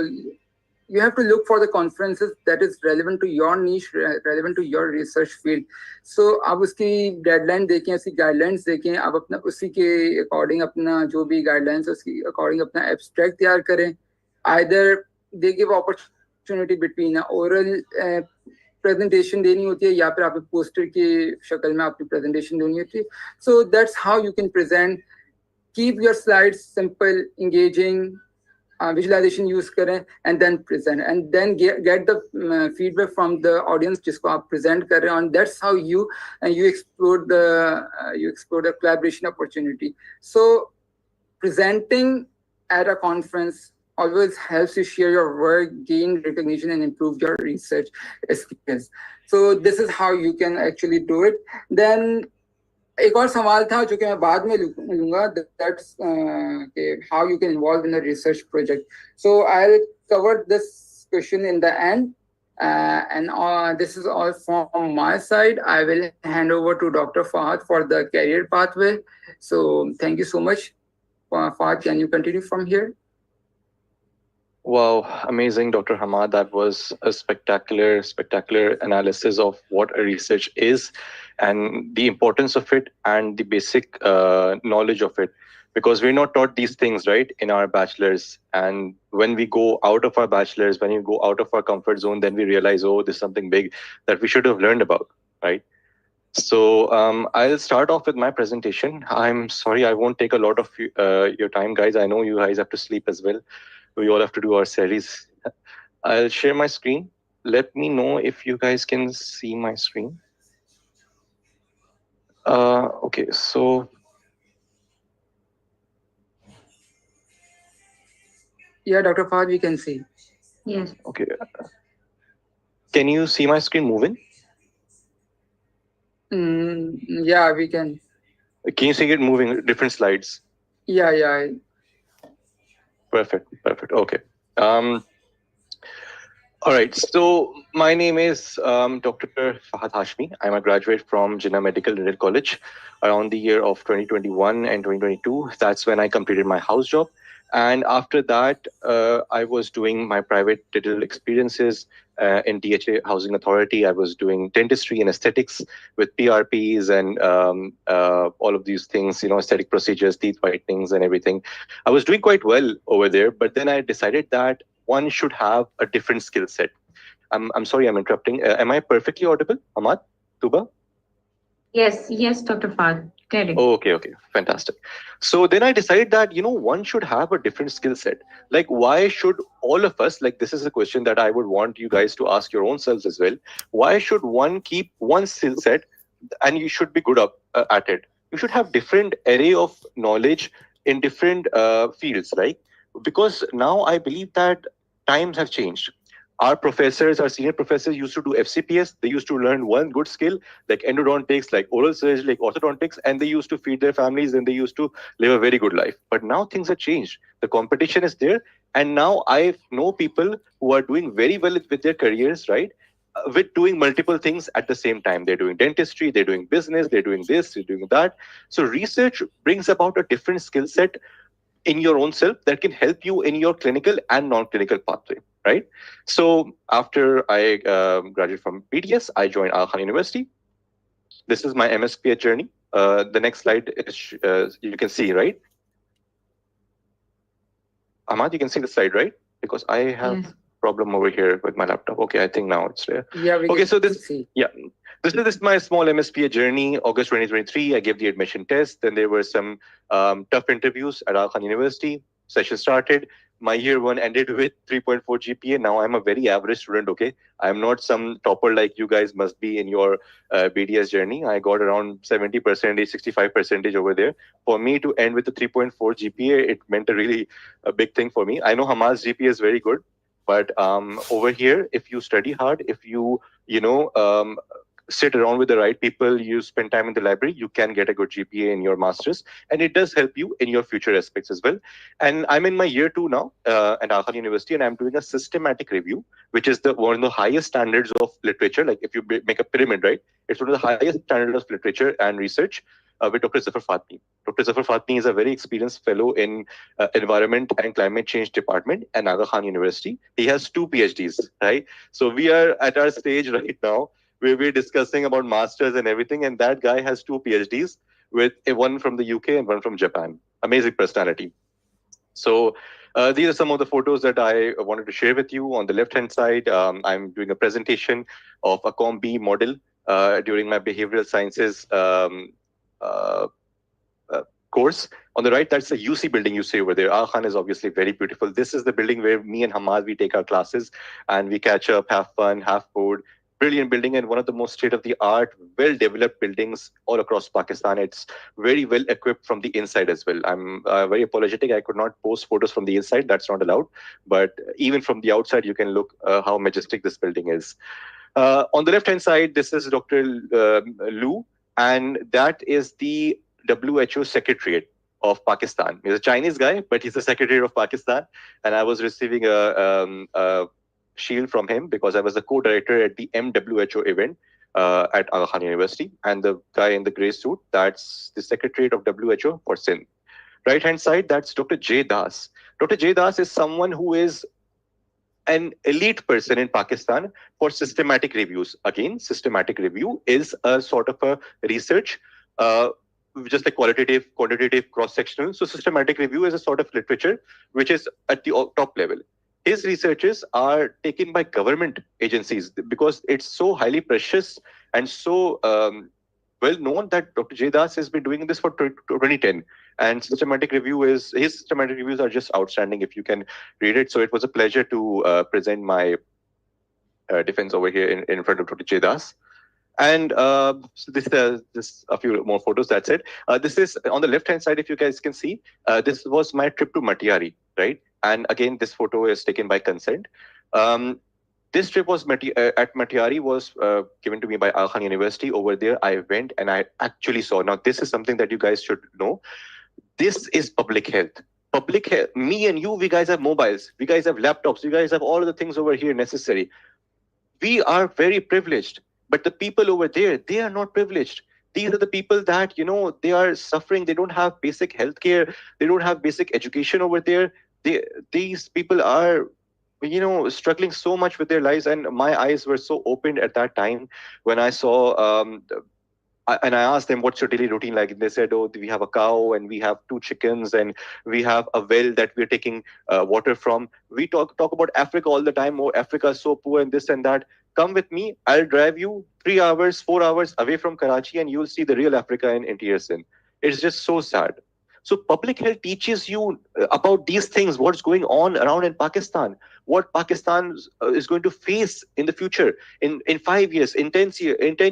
you have to look for the conferences that is relevant to your niche, relevant to your research field. So आप उसकी deadline देखें, उसकी guidelines देखें, आप अपना उसी के according अपना जो भी गाइडलाइंस उसकी अकॉर्डिंग अपना एब्स्ट्रैक्ट तैयार करें. Either they give opportunity between oral presentation देनी होती है या फिर आप पोस्टर की शक्ल में आपकी प्रेजेंटेशन देनी होती है. So that's how you can present. Keep your slides simple, engaging, visualization use करें and then present and then get the feedback from the audience जिसको आप present कर रहे हैं, and that's how you explore the collaboration opportunity. So presenting at a conference always helps you share your work, gain recognition, and improve your research skills. So this is how you can actually do it. Then एक और सवाल था जो कि मैं बाद में लूंगा, that's how you can involve in a research project. So I'll cover this question in the end, and this is all from my side. I will hand over to Dr. Fahad for the career pathway. So thank you so much. Fahad, can you continue from here? Wow, amazing, Dr. Hammad. That was a spectacular analysis of what a research is and the importance of it and the basic knowledge of it. Because we're not taught these things, right, in our bachelors. And when we go out of our bachelors, when we go out of our comfort zone, then we realize, oh, there's something big that we should have learned about, right? So I'll start off with my presentation. I'm sorry, I won't take a lot of your time, guys. I know you guys have to sleep as well. We all have to do our series. I'll share my screen. Let me know if you guys can see my screen. Okay, so. Yeah, Dr. Fahad, we can see. Yes. Okay. Can you see my screen moving? Yeah, we can. Can you see it moving? Different slides. Yeah. Perfect. Okay. All right. So my name is Dr. Fahad Hashmi. I'm a graduate from Jinnah Medical Dental College around the year of 2021 and 2022. That's when I completed my house job. And after that, I was doing my private dental experiences in DHA Housing Authority. I was doing dentistry and aesthetics with PRPs and all of these things, aesthetic procedures, teeth whitenings and everything. I was doing quite well over there, but then I decided that one should have a different skill set. I'm sorry, I'm interrupting. Am I perfectly audible, Hammad, Tuba? Yes, Dr. Fahad. Correct. Okay, fantastic. So then I decided that, one should have a different skill set. Like, why should all of us, like, this is a question that I would want you guys to ask your own selves as well. Why should one keep one skill set and you should be good at it? You should have different array of knowledge in different fields, right? Because now I believe that times have changed. Our senior professors used to do FCPS. They used to learn one good skill, like endodontics, like oral surgery, like orthodontics, and they used to feed their families and they used to live a very good life. But now things have changed. The competition is there. And now I know people who are doing very well with their careers, right? With doing multiple things at the same time. They're doing dentistry, they're doing business, they're doing this, they're doing that. So research brings about a different skill set in your own self that can help you in your clinical and non-clinical pathway, right? So after I graduated from PDS, I joined Aga Khan University. This is my MSPH journey. The next slide is you can see, right? Ahmad, you can see the slide, right? Because I have problem over here with my laptop. Okay, I think now it's there. Yeah. Okay, so this is my small MSPA journey. August 2023, I gave the admission test. Then there were some tough interviews at Aga Khan University. Session started. My year one ended with 3.4 GPA. Now I'm a very average student, okay? I'm not some topper like you guys must be in your BDS journey. I got around 70%, 65% over there. For me to end with a 3.4 GPA, it meant a big thing for me. I know Hamad's GPA is very good, but over here, if you study hard, if you, sit around with the right people, you spend time in the library, you can get a good GPA in your master's, and it does help you in your future aspects as well. And I'm in my year 2 now at Aga Khan University, and I'm doing a systematic review, which is one of the highest standards of literature. Like if you make a pyramid, right? It's one of the highest standards of literature and research with Dr. Zafar Fatmi. Dr. Zafar Fatmi is a very experienced fellow in Environment and Climate Change Department at Aga Khan University. He has 2 PhDs, right? So we are at our stage right now where we're discussing about masters and everything, and that guy has 2 PhDs with one from the UK and one from Japan. Amazing personality. So these are some of the photos that I wanted to share with you. On the left-hand side, I'm doing a presentation of a COM-B model during my behavioral sciences course. On the right, that's the UC building you see over there. Aga Khan is obviously very beautiful. This is the building where me and Hammad, we take our classes and we catch up, have fun, have food. Brilliant building and one of the most state-of-the-art, well-developed buildings all across Pakistan. It's very well equipped from the inside as well. I'm very apologetic. I could not post photos from the inside. That's not allowed. But even from the outside, you can look how majestic this building is. On the left-hand side, this is Dr. Lu, and that is the WHO Secretariat of Pakistan. He's a Chinese guy, but he's the Secretary of Pakistan. And I was receiving a shield from him because I was the co-director at the MWHO event at Aga Khan University. And the guy in the gray suit, that's the Secretariat of WHO for Sindh. Right-hand side, that's Dr. J. Das. Dr. J. Das is someone who is an elite person in Pakistan for systematic reviews. Again, systematic review is a sort of a research, just like qualitative, quantitative, cross-sectional. So systematic review is a sort of literature which is at the top level. His researches are taken by government agencies because it's so highly precious and so well known that Dr. J. Das has been doing this for 2010. And his systematic reviews are just outstanding if you can read it. So it was a pleasure to present my defense over here in front of Dr. J. Das. And so this a few more photos, that's it. This is on the left-hand side, if you guys can see, this was my trip to Matiari, right? And again, this photo is taken by consent. This trip was at Matiari was given to me by Aga Khan University. Over there, I went and I actually saw. Now, this is something that you guys should know. This is public health. Public health. Me and you, we guys have mobiles. We guys have laptops. We guys have all of the things over here necessary. We are very privileged. But the people over there, they are not privileged. These are the people that, they are suffering. They don't have basic healthcare. They don't have basic education over there. These people are, struggling so much with their lives. And my eyes were so opened at that time when I saw, and I asked them, what's your daily routine like? And they said, oh, we have a cow and we have 2 chickens and we have a well that we're taking water from. We talk about Africa all the time. Oh, Africa is so poor and this and that. Come with me. I'll drive you 3 hours, 4 hours away from Karachi and you'll see the real Africa in interior Sindh. It's just so sad. So public health teaches you about these things, what's going on around in Pakistan, what Pakistan is going to face in the future, in 5 years, in 10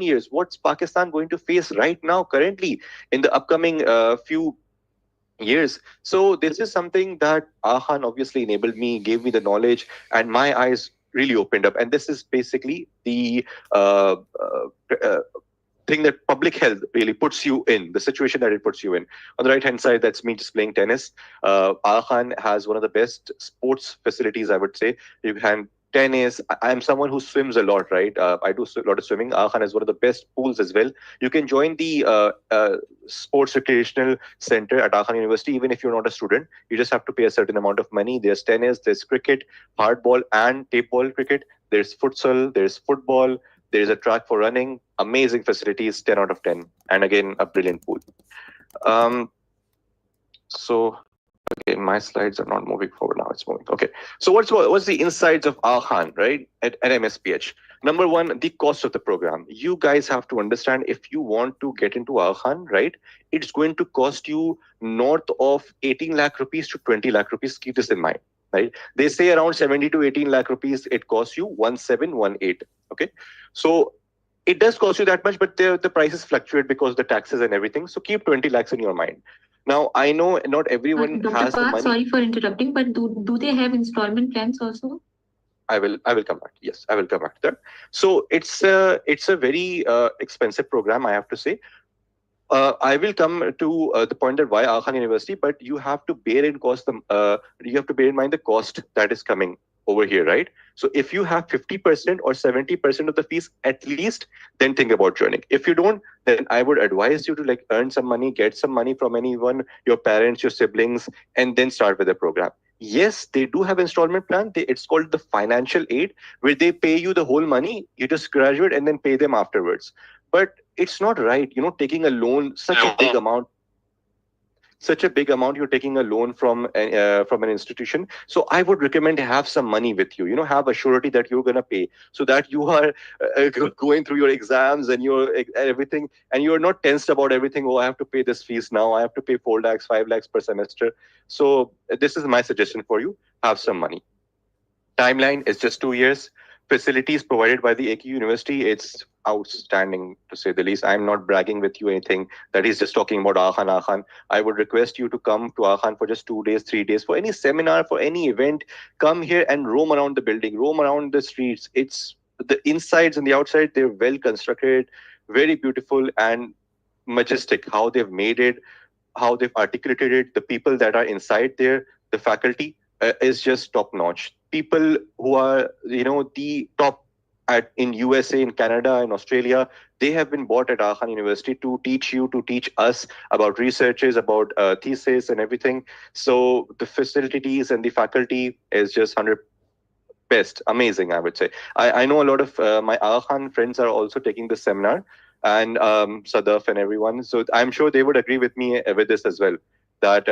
years, what's Pakistan going to face right now, currently, in the upcoming few years. So this is something that Aga Khan obviously enabled me, gave me the knowledge, and my eyes really opened up. And this is basically the thing that public health really puts you in, the situation that it puts you in. On the right-hand side, that's me just playing tennis. Aga Khan has one of the best sports facilities, I would say. You can tennis. I'm someone who swims a lot, right? I do a lot of swimming. Aga Khan is one of the best pools as well. You can join the sports recreational center at Aga Khan University, even if you're not a student. You just have to pay a certain amount of money. There's tennis, there's cricket, hardball and tape ball cricket. There's futsal, there's football. There's a track for running, amazing facilities, 10 out of 10. And again, a brilliant pool. So again, my slides are not moving forward now, it's moving. Okay, so what's the insides of Aga Khan, right, at MSPH? Number one, the cost of the program. You guys have to understand, if you want to get into Aga Khan, right, it's going to cost you north of 18 lakh rupees to 20 lakh rupees. Keep this in mind. Right? They say around 70 to 18 lakh rupees, it costs you 1718. Okay. So it does cost you that much, but the prices fluctuate because of the taxes and everything. So keep 20 lakhs in your mind. Now, I know not everyone has the money. Sorry for interrupting, but do they have installment plans also? I will come back. Yes, I will come back to that. So it's a very expensive program, I have to say. I will come to the point that why Aga Khan University, but you have to bear in mind the cost that is coming over here, right? So if you have 50% or 70% of the fees at least, then think about joining. If you don't, then I would advise you to earn some money, get some money from anyone, your parents, your siblings, and then start with the program. Yes, they do have installment plan. It's called the financial aid, where they pay you the whole money. You just graduate and then pay them afterwards. But it's not right, taking a loan, such a big amount. such a big amount. You're taking a loan from an institution. So I would recommend have some money with you. Have a surety that you're gonna pay, so that you are going through your exams and your everything, and you're not tensed about everything. Oh, I have to pay this fees now. I have to pay 4 lakhs, 5 lakhs per semester. So this is my suggestion for you. Have some money. Timeline is just 2 years. Facilities provided by the AQ University, it's outstanding to say the least. I'm not bragging with you anything that he's just talking about Akhan. I would request you to come to Akhan for just 2 days, 3 days, for any seminar, for any event. Come here and roam around the building, roam around the streets. It's the insides and the outside, they're well constructed, very beautiful and majestic. How they've made it, how they've articulated it, the people that are inside there, the faculty is just top notch. People who are, the top in USA, in Canada, in Australia, they have been bought at Akhan University to teach you, to teach us about researches, about thesis and everything. So the facilities and the faculty is just 100 best, amazing, I would say. I know a lot of my Akhan friends are also taking this seminar, and Sadaf and everyone. So I'm sure they would agree with me with this as well, that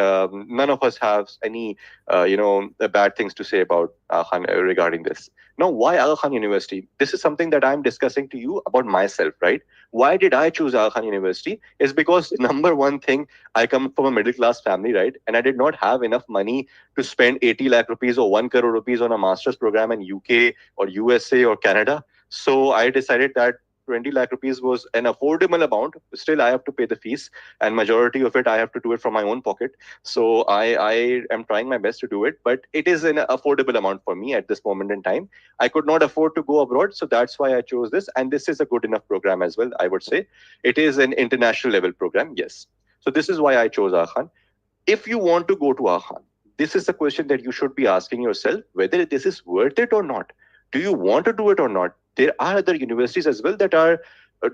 none of us have any, bad things to say about Khan regarding this. Now, why Aga Khan University? This is something that I'm discussing to you about myself, right? Why did I choose Aga Khan University? Is because number one thing, I come from a middle class family, right? And I did not have enough money to spend 80 lakh rupees or 1 crore rupees on a master's program in UK or USA or Canada. So I decided that 20 lakh rupees was an affordable amount. Still, I have to pay the fees, and majority of it I have to do it from my own pocket. So I am trying my best to do it, but it is an affordable amount for me at this moment in time. I could not afford to go abroad, so that's why I chose this. And this is a good enough program as well, I would say. It is an international level program, yes. So this is why I chose Akhan. If you want to go to Akhan, this is the question that you should be asking yourself, whether this is worth it or not. Do you want to do it or not? There are other universities as well that are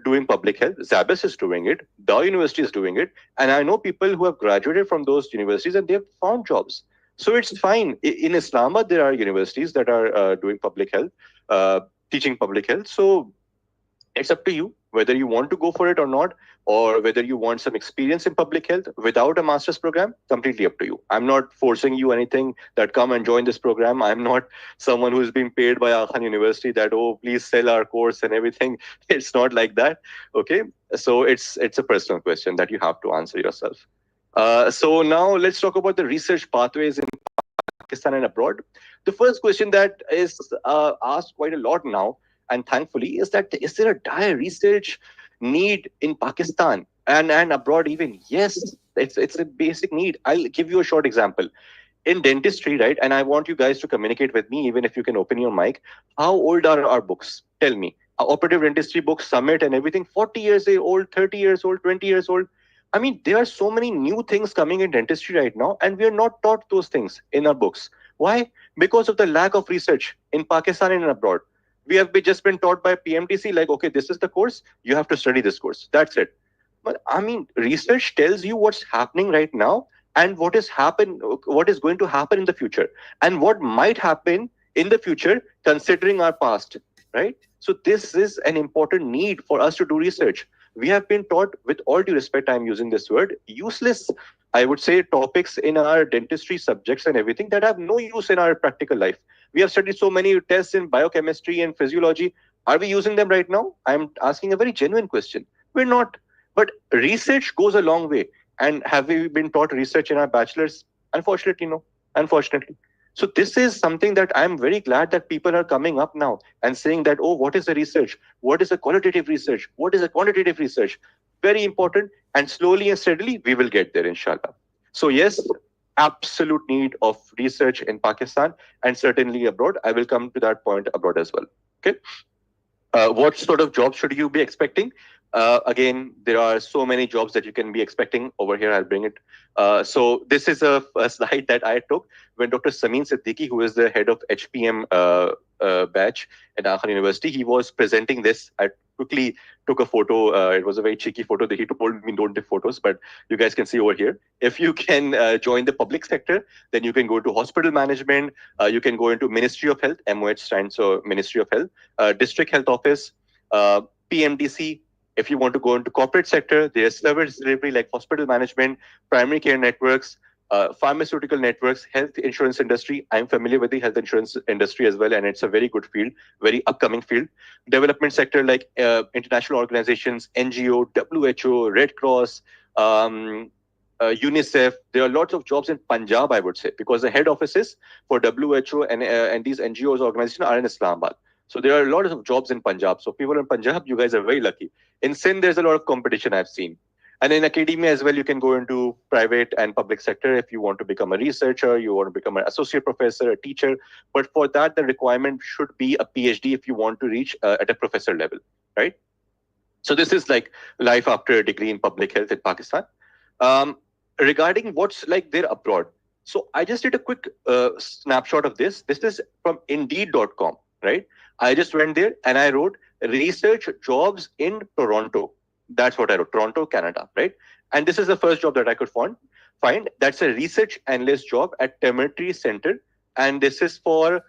doing public health. Zabas is doing it. Dow University is doing it. And I know people who have graduated from those universities and they've found jobs. So it's fine. In Islamabad, there are universities that are doing public health, teaching public health. So it's up to you whether you want to go for it or not, or whether you want some experience in public health without a master's program. Completely up to you. I'm not forcing you anything that come and join this program. I'm not someone who's being paid by Akhan University that, oh, please sell our course and everything. It's not like that. Okay. So it's a personal question that you have to answer yourself. So now let's talk about the research pathways in Pakistan and abroad. The first question that is asked quite a lot now, and thankfully, is there a dire research need in Pakistan and abroad even? Yes, it's a basic need. I'll give you a short example. In dentistry, right? And I want you guys to communicate with me, even if you can open your mic. How old are our books? Tell me. Our operative dentistry books, Summit and everything, 40 years old, 30 years old, 20 years old. I mean, there are so many new things coming in dentistry right now, and we are not taught those things in our books. Why? Because of the lack of research in Pakistan and abroad. We have just been taught by PMTC, like, okay, this is the course, you have to study this course. That's it. But I mean, research tells you what's happening right now and what is going to happen in the future, and what might happen in the future considering our past, right? So this is an important need for us to do research. We have been taught, with all due respect, I'm using this word, useless, I would say, topics in our dentistry subjects and everything that have no use in our practical life. We have studied so many tests in biochemistry and physiology. Are we using them right now? I'm asking a very genuine question. We're not. But research goes a long way. And have we been taught research in our bachelor's? Unfortunately, no. Unfortunately. So this is something that I'm very glad that people are coming up now and saying that, oh, what is the research? What is a qualitative research? What is a quantitative research? Very important. And slowly and steadily, we will get there, inshallah. So yes, absolute need of research in Pakistan and certainly abroad. I will come to that point abroad as well. Okay. What sort of jobs should you be expecting? Again, there are so many jobs that you can be expecting. Over here, I'll bring it. So this is a slide that I took when Dr. Samin Siddiqui, who is the head of HPM batch at Akhan University, he was presenting this. I quickly took a photo. It was a very cheeky photo that he told me don't take photos, but you guys can see over here. If you can join the public sector, then you can go to hospital management. You can go into Ministry of Health, MOH stands for Ministry of Health, District Health Office, PMDC, If you want to go into corporate sector, there's service delivery like hospital management, primary care networks, pharmaceutical networks, health insurance industry. I'm familiar with the health insurance industry as well, and it's a very good field, very upcoming field. Development sector like international organizations, NGO, WHO, Red Cross, UNICEF. There are lots of jobs in Punjab, I would say, because the head offices for WHO and these NGOs organizations are in Islamabad. So there are a lot of jobs in Punjab. So people in Punjab, you guys are very lucky. In Sindh, there's a lot of competition I've seen. And in academia as well, you can go into private and public sector if you want to become a researcher, you want to become an associate professor, a teacher. But for that, the requirement should be a PhD if you want to reach at a professor level, right? So this is like life after a degree in public health in Pakistan. Regarding what's like there abroad. So I just did a quick snapshot of this. This is from Indeed.com, right? I just went there and I wrote research jobs in Toronto. That's what I wrote, Toronto, Canada, right? And this is the first job that I could find. That's a research analyst job at Temerity Center. And this is for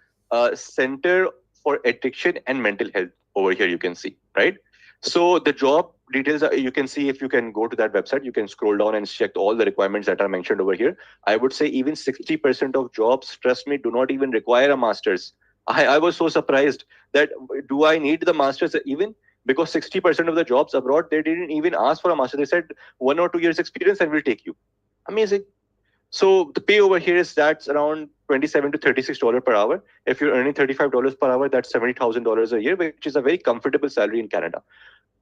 Center for Addiction and Mental Health over here, you can see, right? So the job details, you can see if you can go to that website, you can scroll down and check all the requirements that are mentioned over here. I would say even 60% of jobs, trust me, do not even require a master's. I was so surprised that do I need the master's even? Because 60% of the jobs abroad, they didn't even ask for a master. They said 1 or 2 years experience and we'll take you. Amazing. So the pay over here is that's around $27 to $36 per hour. If you're earning $35 per hour, that's $70,000 a year, which is a very comfortable salary in Canada.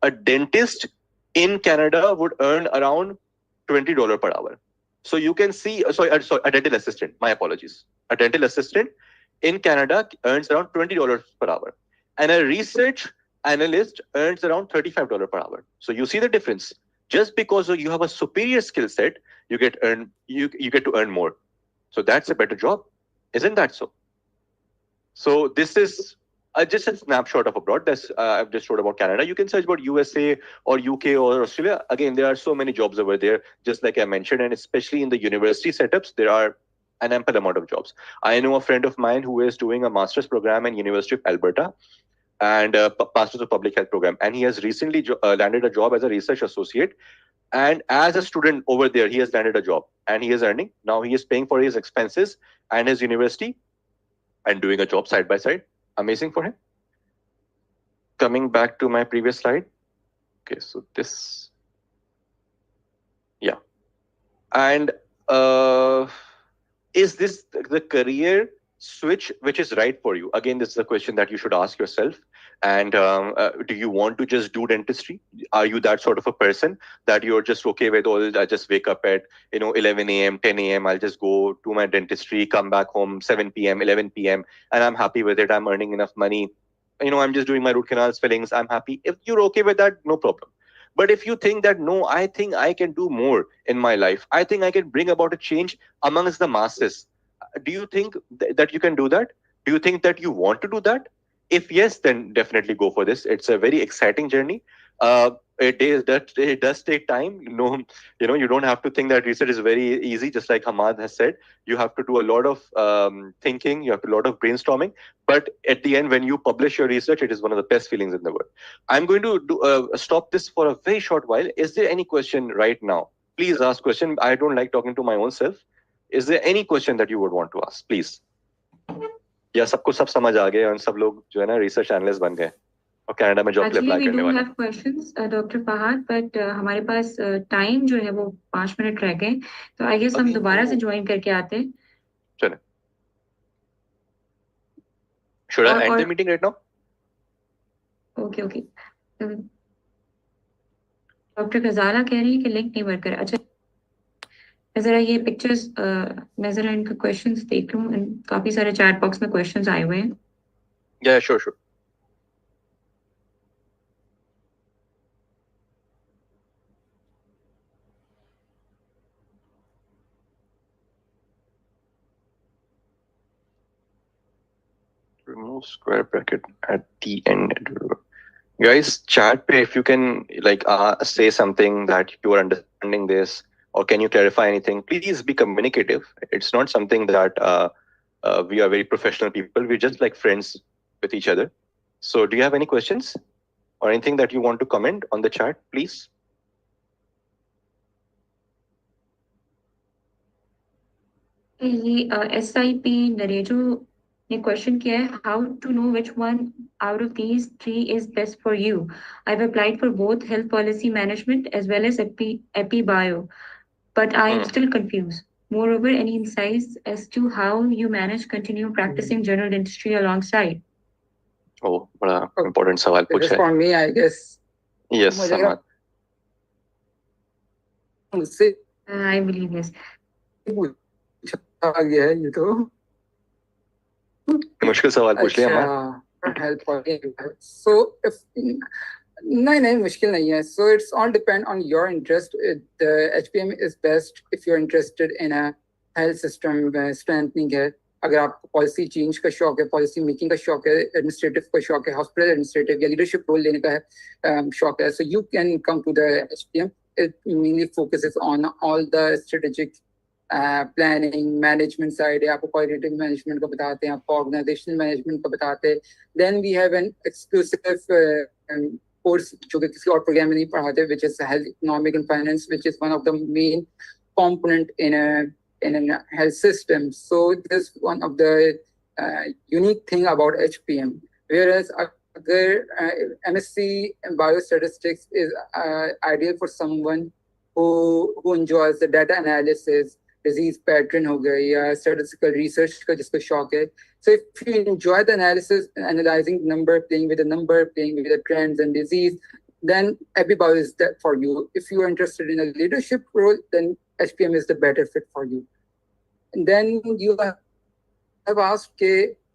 A dentist in Canada would earn around $20 per hour. So you can see, sorry, a dental assistant, my apologies. A dental assistant in Canada earns around $20 per hour. And a research analyst earns around $35 per hour. So you see the difference. Just because you have a superior skill set, you get to earn more. So that's a better job, isn't that so? So this is just a snapshot of abroad. I've just wrote about Canada. You can search about USA or UK or Australia. Again, there are so many jobs over there, just like I mentioned, and especially in the university setups, there are an ample amount of jobs. I know a friend of mine who is doing a master's program in University of Alberta and a master's of public health program, and he has recently landed a job as a research associate. And as a student over there, he has landed a job and he is earning. Now he is paying for his expenses and his university and doing a job side by side. Amazing for him. Coming back to my previous slide. Okay, so this, yeah. And is this the career switch which is right for you? Again, this is a question that you should ask yourself. And do you want to just do dentistry? Are you that sort of a person that you're just okay with all? I just wake up at 11 a.m., 10 a.m. I'll just go to my dentistry, come back home 7 p.m., 11 p.m. and I'm happy with it. I'm earning enough money. I'm just doing my root canals, fillings. I'm happy. If you're okay with that, no problem. But if you think that, no, I think I can do more in my life. I think I can bring about a change amongst the masses. Do you think that you can do that? Do you think that you want to do that? If yes, then definitely go for this. It's a very exciting journey. It does take time. You don't have to think that research is very easy. Just like Hammad has said, you have to do a lot of thinking. You have to do a lot of brainstorming. But at the end, when you publish your research, it is one of the best feelings in the world. I'm going to stop this for a very short while. Is there any question right now? Please ask question. I don't like talking to my own self. Is there any question that you would want to ask? Please. या सबको सब समझ आ गए और सब लोग जो है ना रिसर्च एनालिस्ट बन गए और कनाडा में जॉब अप्लाई करने वाले हैं। Actually, we do have questions, Dr. Fahad, but हमारे पास टाइम जो है वो 5 मिनट रह गए, तो I guess हम दोबारा से ज्वाइन करके आते हैं। चलें। Should I end the meeting right now? Okay. Doctor Ghazala कह रही है कि लिंक नहीं वर्क कर रहा। अच्छा, जरा ये पिक्चर्स मैं जरा इनका क्वेश्चंस देख लूं। काफी सारे चैट बॉक्स में क्वेश्चंस आए हुए हैं। Yeah, sure. Remove square bracket at the end. Guys, chat pe if you can say something that you are understanding this, or can you clarify anything? Please be communicative. It's not something that we are very professional people. We're just like friends with each other. So do you have any questions? or anything that you want to comment on the chat, please? ये SIP नरेजो ने question किया है, how to know which one out of these three is best for you? I've applied for both health policy management as well as epi bio, but I am still confused. Moreover, any insights as to how you manage continue practicing general dentistry alongside? Oh, बड़ा important सवाल This is पूछा है. for me, I guess. Yes, मुझे लगा- Hammad. मुझसे I believe yes. आ गया है ये तो. मुश्किल सवाल पूछ लिया Hammad. अच्छा, help. So if नहीं मुश्किल नहीं है. So it's all depend on your interest. The HPM is best if you're interested in a health system strengthening है. अगर आपको पॉलिसी चेंज का शौक है, पॉलिसी मेकिंग का शौक है, एडमिनिस्ट्रेटिव का शौक है, हॉस्पिटल एडमिनिस्ट्रेटिव या लीडरशिप रोल लेने का है शौक है, so you can come to the HPM. It mainly focuses on all the strategic planning, management side. आपको qualitative management का बताते हैं, आपको organizational management का बताते हैं. Then we have an exclusive course जो कि किसी और प्रोग्राम में नहीं पढ़ाते, which is health economic and finance, which is one of the main component in a health system. So this is one of the unique thing about HPM. Whereas other MSc in biostatistics is ideal for someone who enjoys the data analysis, disease pattern हो गया या statistical research का जिसको शौक है. So if you enjoy the analysis, analyzing number, playing with the number, playing with the trends and disease, then EpiBio is that for you. If you are interested in a leadership role, then HPM is the better fit for you. And then you have asked,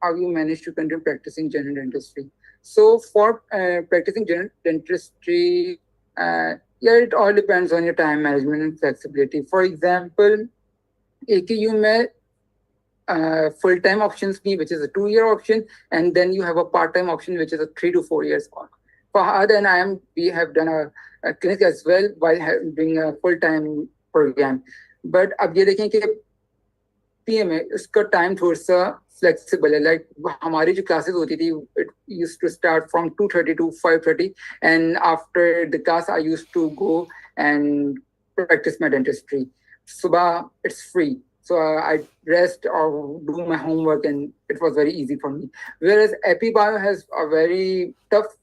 how you managed to continue practicing general dentistry. So for practicing general dentistry, it all depends on your time management and flexibility. For example, AKU में full-time options be, which is a 2-year option, and then you have a part-time option, which is a 3 to 4 years one. Fahad and we have done a clinic as well while doing a full-time program. But अब ये देखें कि PM है, इसका time थोड़ा सा flexible है. Like हमारी जो classes होती थी, it used to start from 2:30 to 5:30, and after the class I used to go and practice my dentistry. Subah, it's free. So I rest or do my homework, and it was very easy for me. Whereas EpiBio has a very tough,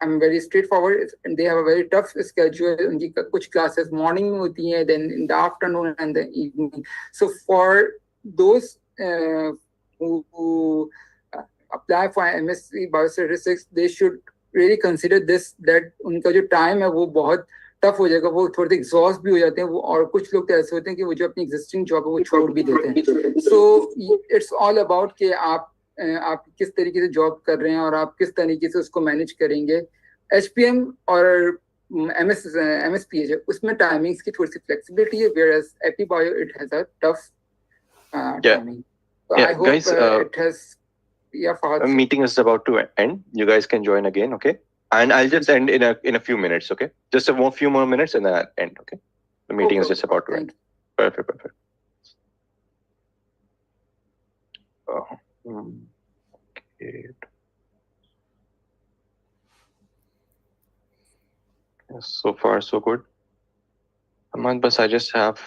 very straightforward, and they have a very tough schedule. उनकी कुछ classes morning में होती हैं, then in the afternoon and the evening. So for those who apply for MSc Biostatistics, they should really consider this, that उनका जो time है वो बहुत टफ हो जाएगा, वो थोड़े एग्जॉस्ट भी हो जाते हैं वो, और कुछ लोग तो ऐसे होते हैं कि वो जो अपनी एग्जिस्टिंग जॉब है वो छोड़ भी देते हैं. सो इट्स ऑल अबाउट कि आप किस तरीके से जॉब कर रहे हैं और आप किस तरीके से उसको मैनेज करेंगे. HPM और MSPH है, उसमें टाइमिंग्स की थोड़ी सी फ्लेक्सिबिलिटी है, whereas EpiBio it has a tough timing. So I hope guys, it has. A meeting is about to end. You guys can join again, okay? And I'll just end in a few minutes, okay? Just a few more minutes and then I'll end, okay? The meeting is just about to end. Perfect. Okay. So far, so good. Hammad, but I just have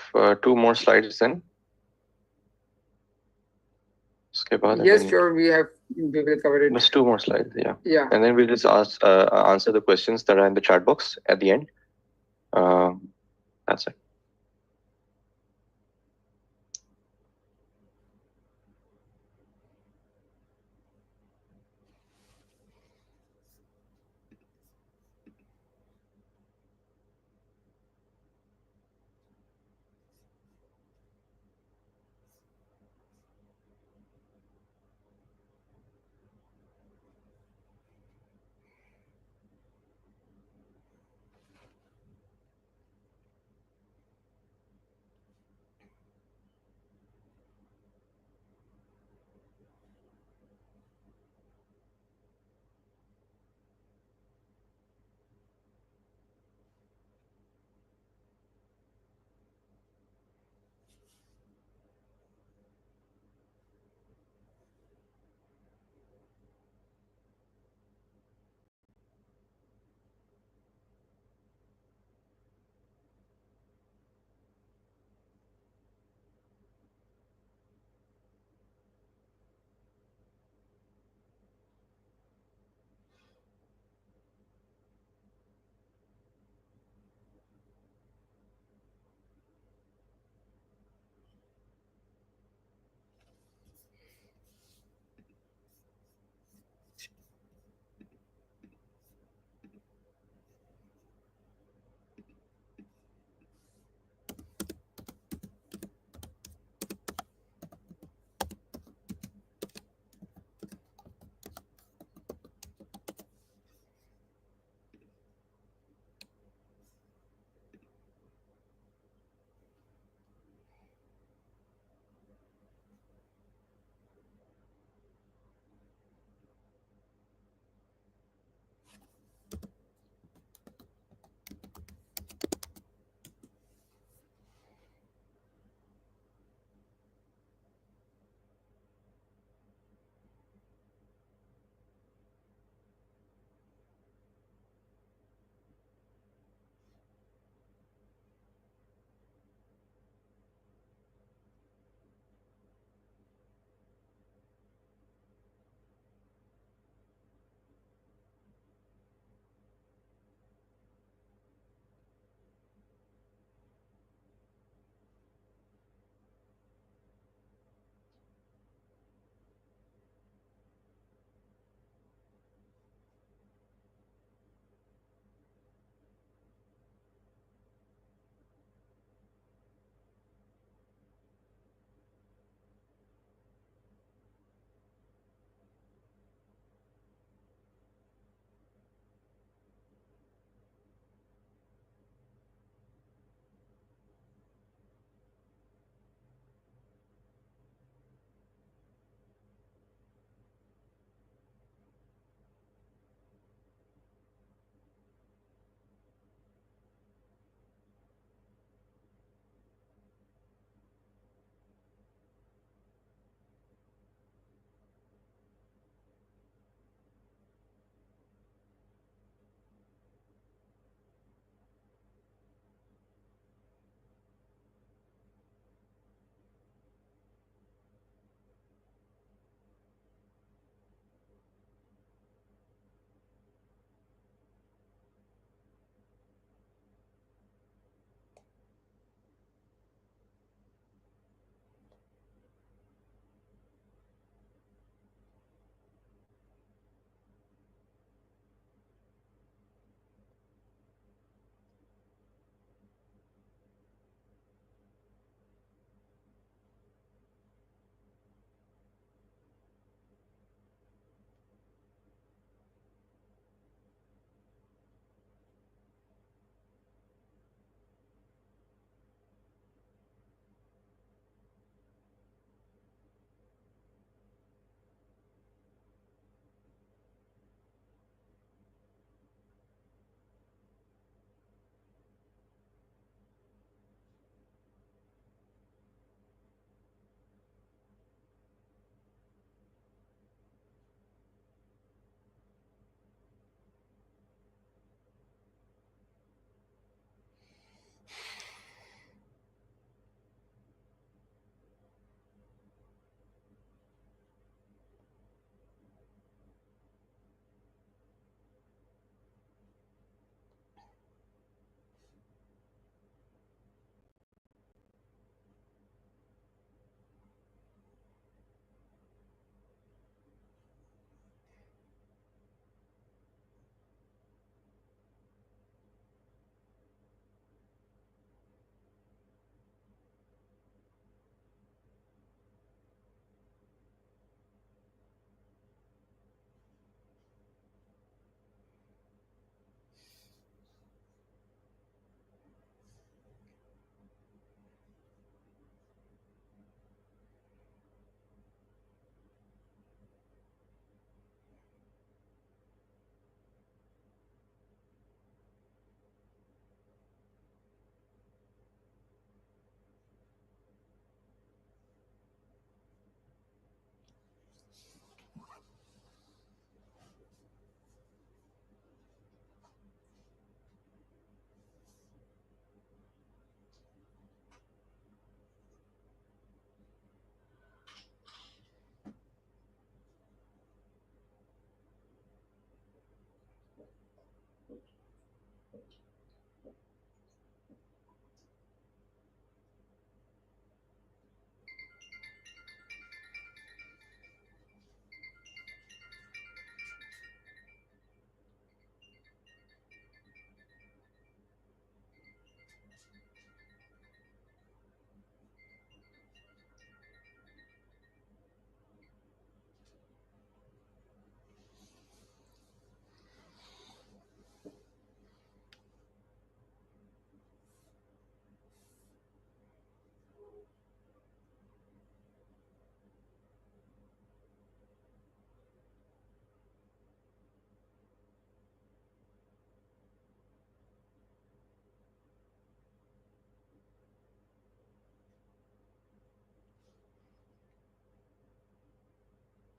2 more slides then. Yes, sure. We will cover it. Just 2 more slides, yeah. Yeah. And then we'll just answer the questions that are in the chat box at the end. That's it.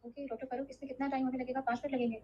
Okay doctor Farooq, इसमें कितना time हमें लगेगा? 5 minute लगेंगे?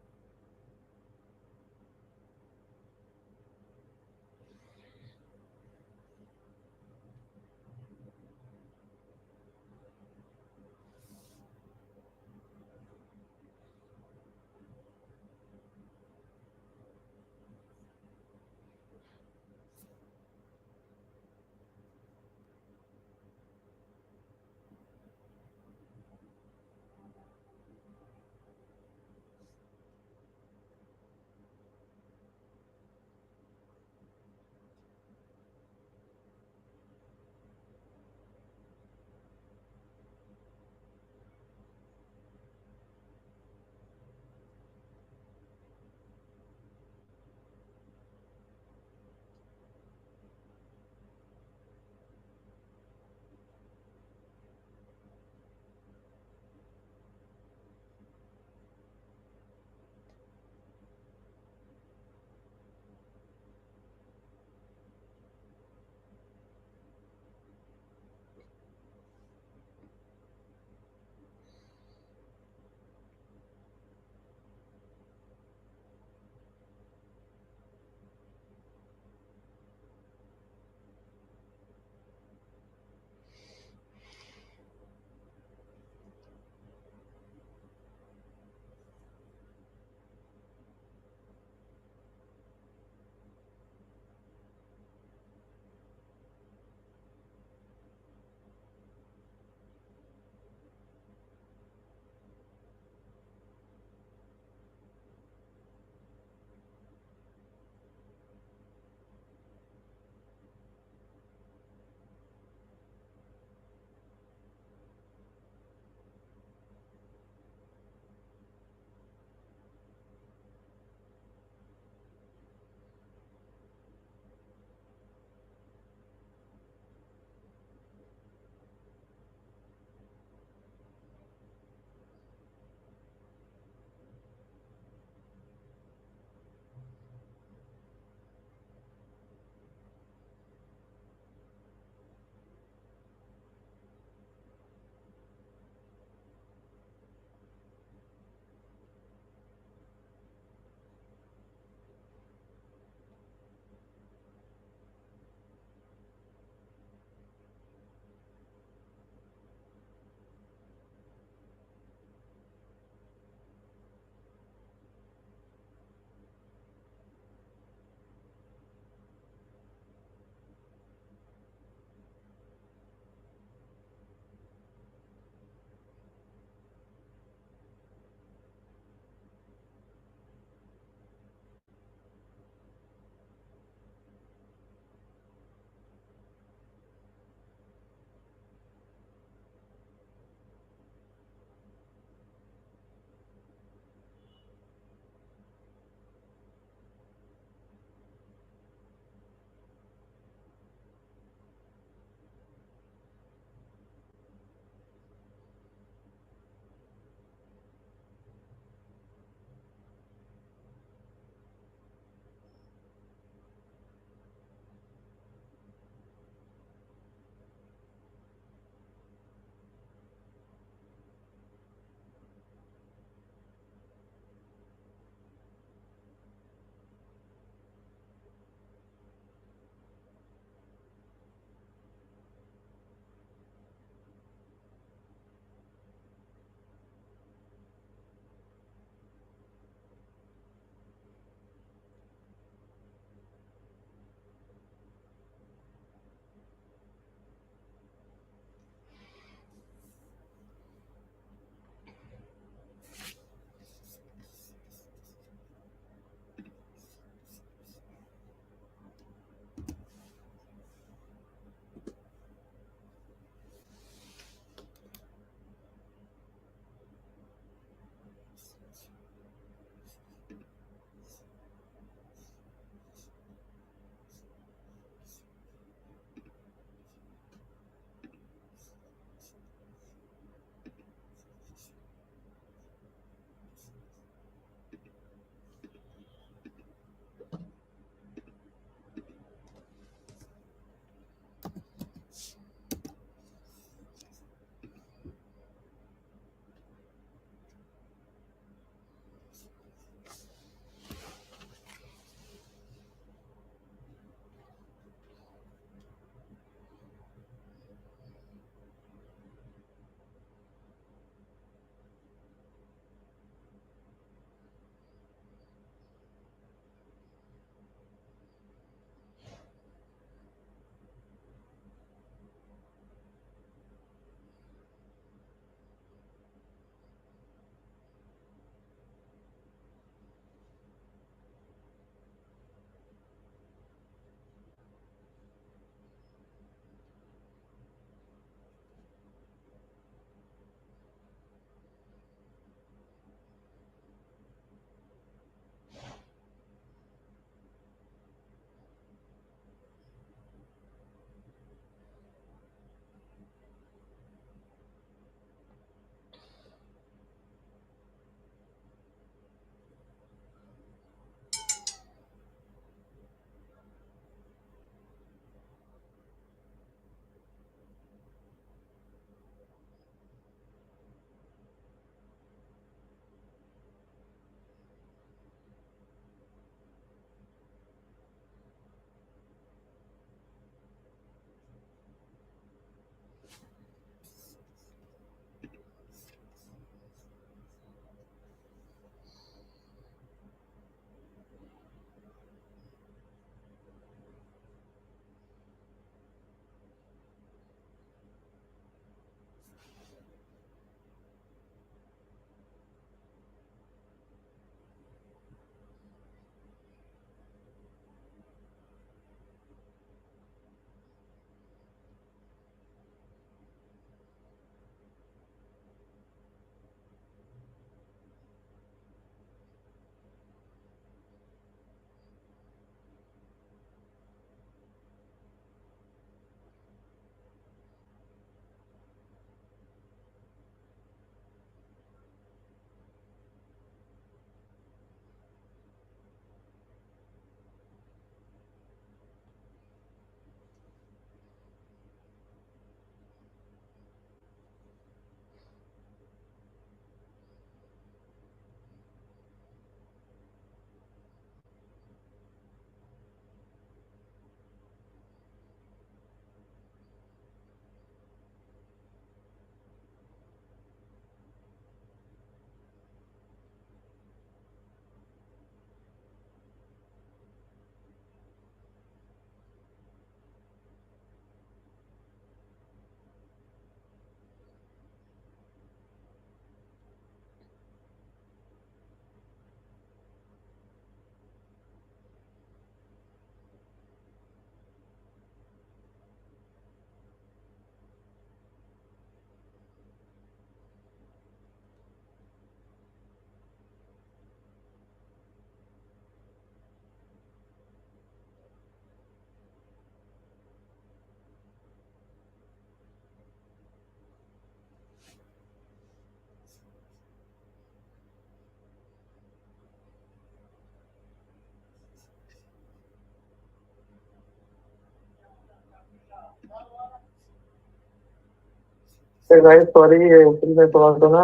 Guys sorry, actually मैं थोड़ा सा ना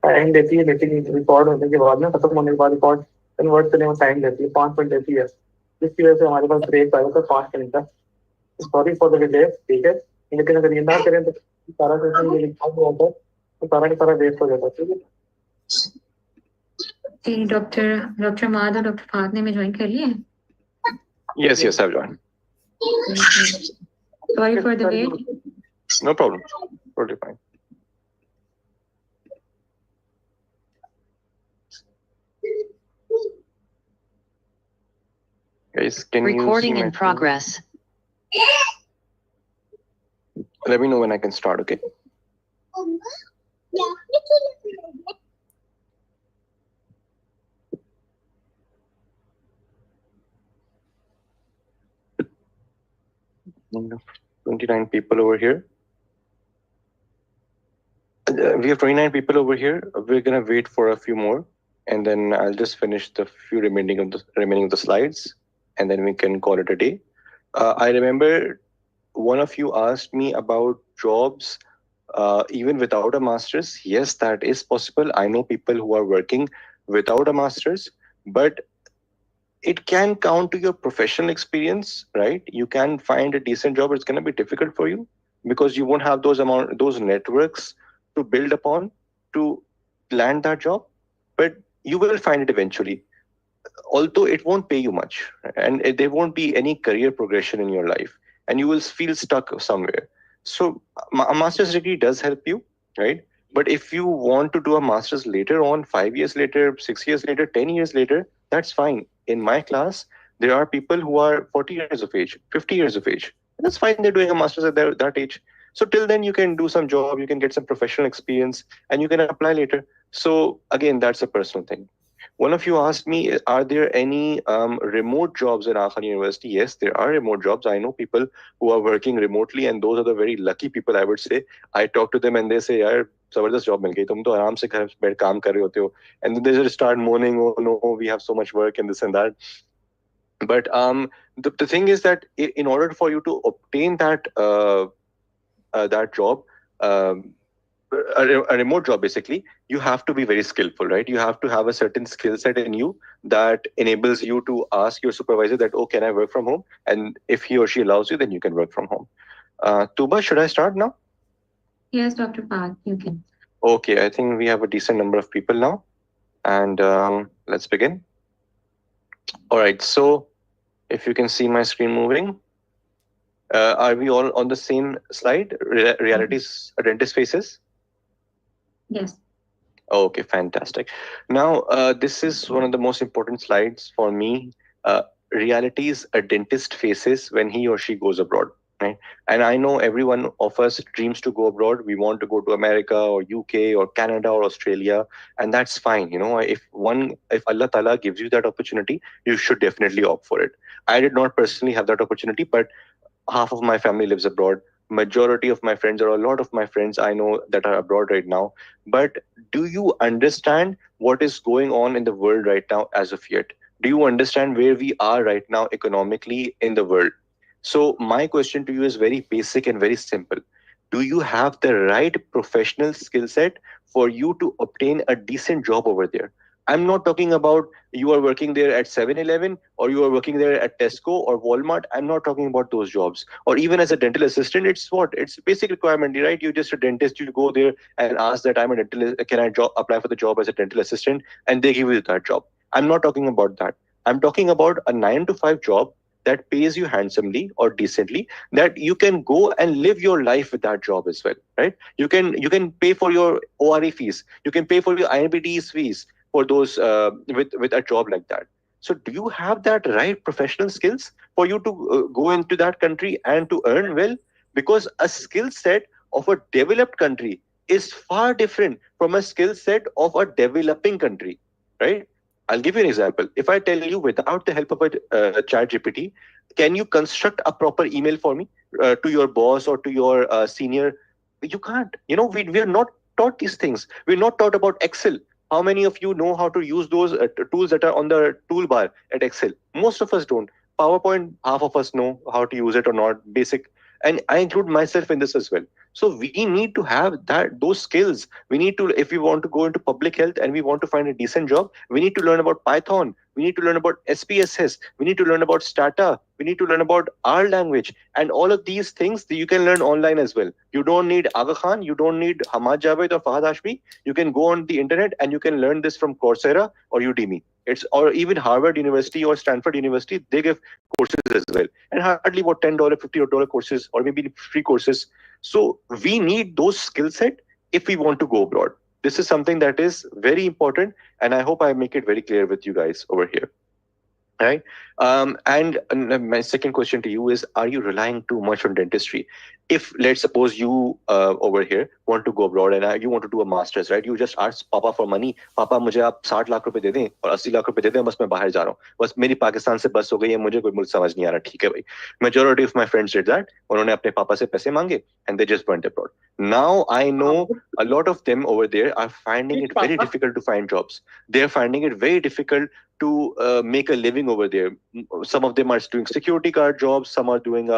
time लेती है, लेकिन रिकॉर्ड होने के बाद ना, खत्म होने के बाद रिकॉर्ड कन्वर्ट करने में टाइम लेती है, 5 मिनट लेती है, जिसकी वजह से हमारे पास ब्रेक आया था 5 मिनट का। सॉरी फॉर द डिले, ठीक है, लेकिन अगर ये ना करें तो सारा सेशन ये लिखा हुआ होता है तो सारा का सारा वेस्ट हो जाता है, ठीक है। जी डॉक्टर माद और डॉक्टर फहद ने ज्वाइन कर लिए। Yes, yes, I've joined. Sorry for the wait. No problem. Totally fine. Guys, can you see Recording my in screen? progress. Let me know when I can start, okay? Mm, 29 people over here. We have 29 people over here. We're gonna wait for a few more, and then I'll just finish the few remaining of the slides, and then we can call it a day. I remember one of you asked me about jobs even without a master's. Yes, that is possible. I know people who are working without a master's, but it can count to your professional experience, right? You can find a decent job. It's going to be difficult for you because you won't have those networks to build upon to land that job, but you will find it eventually. Although it won't pay you much, and there won't be any career progression in your life, and you will feel stuck somewhere. So a master's degree does help you, right? But if you want to do a master's later on, 5 years later, 6 years later, 10 years later, that's fine. In my class, there are people who are 40 years of age, 50 years of age. That's fine. They're doing a master's at that age. So till then, you can do some job, you can get some professional experience, and you can apply later. So again, that's a personal thing. One of you asked me, are there any remote jobs in Akhan University? Yes, there are remote jobs. I know people who are working remotely, and those are the very lucky people, I would say. I talk to them and they say, यार जबरदस्त job मिल गई, तुम तो आराम से घर बैठ काम कर रहे होते हो. And then they just start moaning, oh no, we have so much work and this and that. But the thing is that in order for you to obtain that job, um, a remote job basically, you have to be very skillful, right? You have to have a certain skill set in you that enables you to ask your supervisor that, oh, can I work from home? And if he or she allows you, then you can work from home. Tuba, should I start now? Yes, Dr. Fahad, you can. Okay, I think we have a decent number of people now, and let's begin. All right, so if you can see my screen moving, are we all on the same slide? Realities dentist faces? Yes. Okay, fantastic. Now, this is one of the most important slides for me. Realities a dentist faces when he or she goes abroad, right? And I know every one of us dreams to go abroad. We want to go to America or UK or Canada or Australia, and that's fine. You know, if Allah Ta'ala gives you that opportunity, you should definitely opt for it. I did not personally have that opportunity, but half of my family lives abroad. Majority of my friends, or a lot of my friends I know that are abroad right now. But do you understand what is going on in the world right now as of yet? Do you understand where we are right now economically in the world? So my question to you is very basic and very simple. Do you have the right professional skill set for you to obtain a decent job over there? I'm not talking about you are working there at 7-Eleven or you are working there at Tesco or Walmart. I'm not talking about those jobs. Or even as a dental assistant, it's what? It's a basic requirement, right? You're just a dentist, you go there and ask that I'm a dental, can I apply for the job as a dental assistant? And they give you that job. I'm not talking about that. I'm talking about a 9 to 5 job that pays you handsomely or decently, that you can go and live your life with that job as well, right? You can pay for your ORE fees, you can pay for your IMBD's fees for those with a job like that. So do you have that right professional skills for you to go into that country and to earn well? Because a skill set of a developed country is far different from a skill set of a developing country, right? I'll give you an example. If I tell you without the help of a chat GPT, can you construct a proper email for me to your boss or to your senior? You can't. You know, we are not taught these things. We're not taught about Excel. How many of you know how to use those tools that are on the toolbar at Excel? Most of us don't. PowerPoint, half of us know how to use it or not. Basic and I include myself in this as well. So we need to have those skills. We need to, if we want to go into public health and we want to find a decent job, we need to learn about Python, we need to learn about SPSS, we need to learn about Stata, we need to learn about our language, and all of these things that you can learn online as well. You don't need Aga Khan, you don't need Hammad, Jawaid or Fahad, Hashmi. You can go on the internet and you can learn this from Coursera or Udemy. It's, or even Harvard University or Stanford University, they give courses as well, and hardly what $10, $50 courses, or maybe free courses. So we need those skill set if we want to go abroad. This is something that is very important, and I hope I make it very clear with you guys over here. Right. And my second question to you is, are you relying too much on dentistry? If, let's suppose you over here want to go abroad and you want to do a master's, right? You just ask Papa for money. Papa, मुझे आप 60 लाख रुपए दे दें और 80 लाख रुपए दे दें, बस मैं बाहर जा रहा हूँ, बस मेरी पाकिस्तान से बस हो गई है, मुझे कोई मुल्क समझ नहीं आ रहा. ठीक है भाई. Majority of my friends did that. उन्होंने अपने पापा से पैसे मांगे and they just went abroad. Now I know a lot of them over there are finding it very difficult to find jobs. They're finding it very difficult to make a living over there. Some of them are doing security guard jobs. Some are doing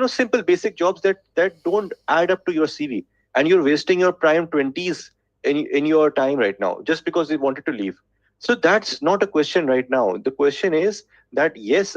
simple basic jobs that don't add up to your CV, and you're wasting your prime 20s in your time right now just because they wanted to leave. So that's not a question right now. The question is that yes,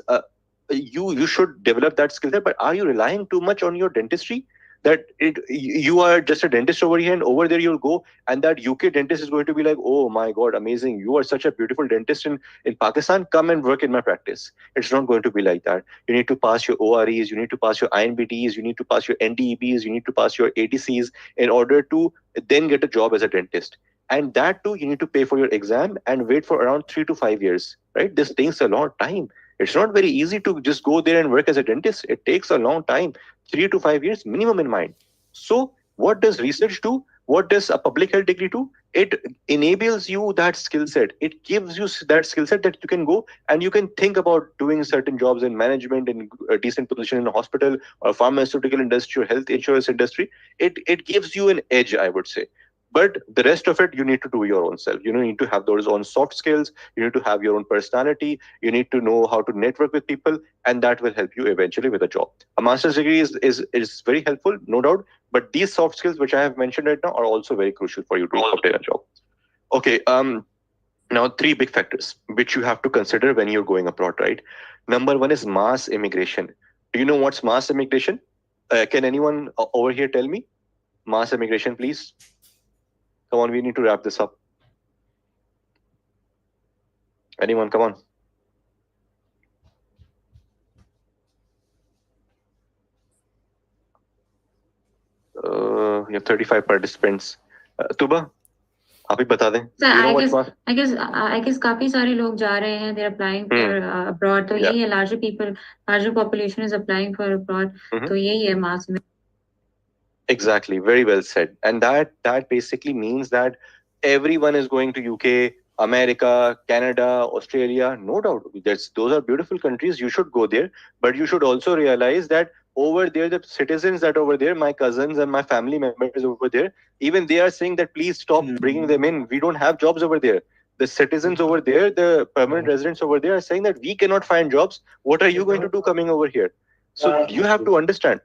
you should develop that skill set, but are you relying too much on your dentistry? That you are just a dentist over here, and over there you'll go, and that UK dentist is going to be like, oh my god, amazing, you are such a beautiful dentist in Pakistan, come and work in my practice. It's not going to be like that. You need to pass your OREs, you need to pass your INBTs, you need to pass your NDEBs, you need to pass your ATCs in order to then get a job as a dentist. And that too, you need to pay for your exam and wait for around 3 to 5 years, right? This takes a long time. It's not very easy to just go there and work as a dentist. It takes a long time, 3 to 5 years minimum in mind. So what does research do? What does a public health degree do? It enables you that skill set. It gives you that skill set that you can go and you can think about doing certain jobs in management, in a decent position in a hospital or pharmaceutical industry or health insurance industry. It gives you an edge, I would say. But the rest of it, you need to do your own self. You need to have those own soft skills. You need to have your own personality. You need to know how to network with people, and that will help you eventually with a job. A master's degree is very helpful, no doubt. But these soft skills, which I have mentioned right now, are also very crucial for you to obtain a job. Okay. Now, 3 big factors which you have to consider when you're going abroad, right? Number 1 is mass immigration. Do you know what's mass immigration? Can anyone over here tell me? Mass immigration, please. Come on, we need to wrap this up. Anyone, come on. You have 35 participants. Tuba, आप ही बता दें. Sir, I guess काफी सारे लोग जा रहे हैं. They're applying for abroad. तो यही है, larger population is applying for abroad. तो यही है mass में. Exactly, very well said. And that basically means that everyone is going to UK, America, Canada, Australia, no doubt. Those are beautiful countries. You should go there, but you should also realize that over there, the citizens that over there, my cousins and my family members over there, even they are saying that please stop bringing them in. We don't have jobs over there. The citizens over there, the permanent residents over there are saying that we cannot find jobs. What are you going to do coming over here? So you have to understand.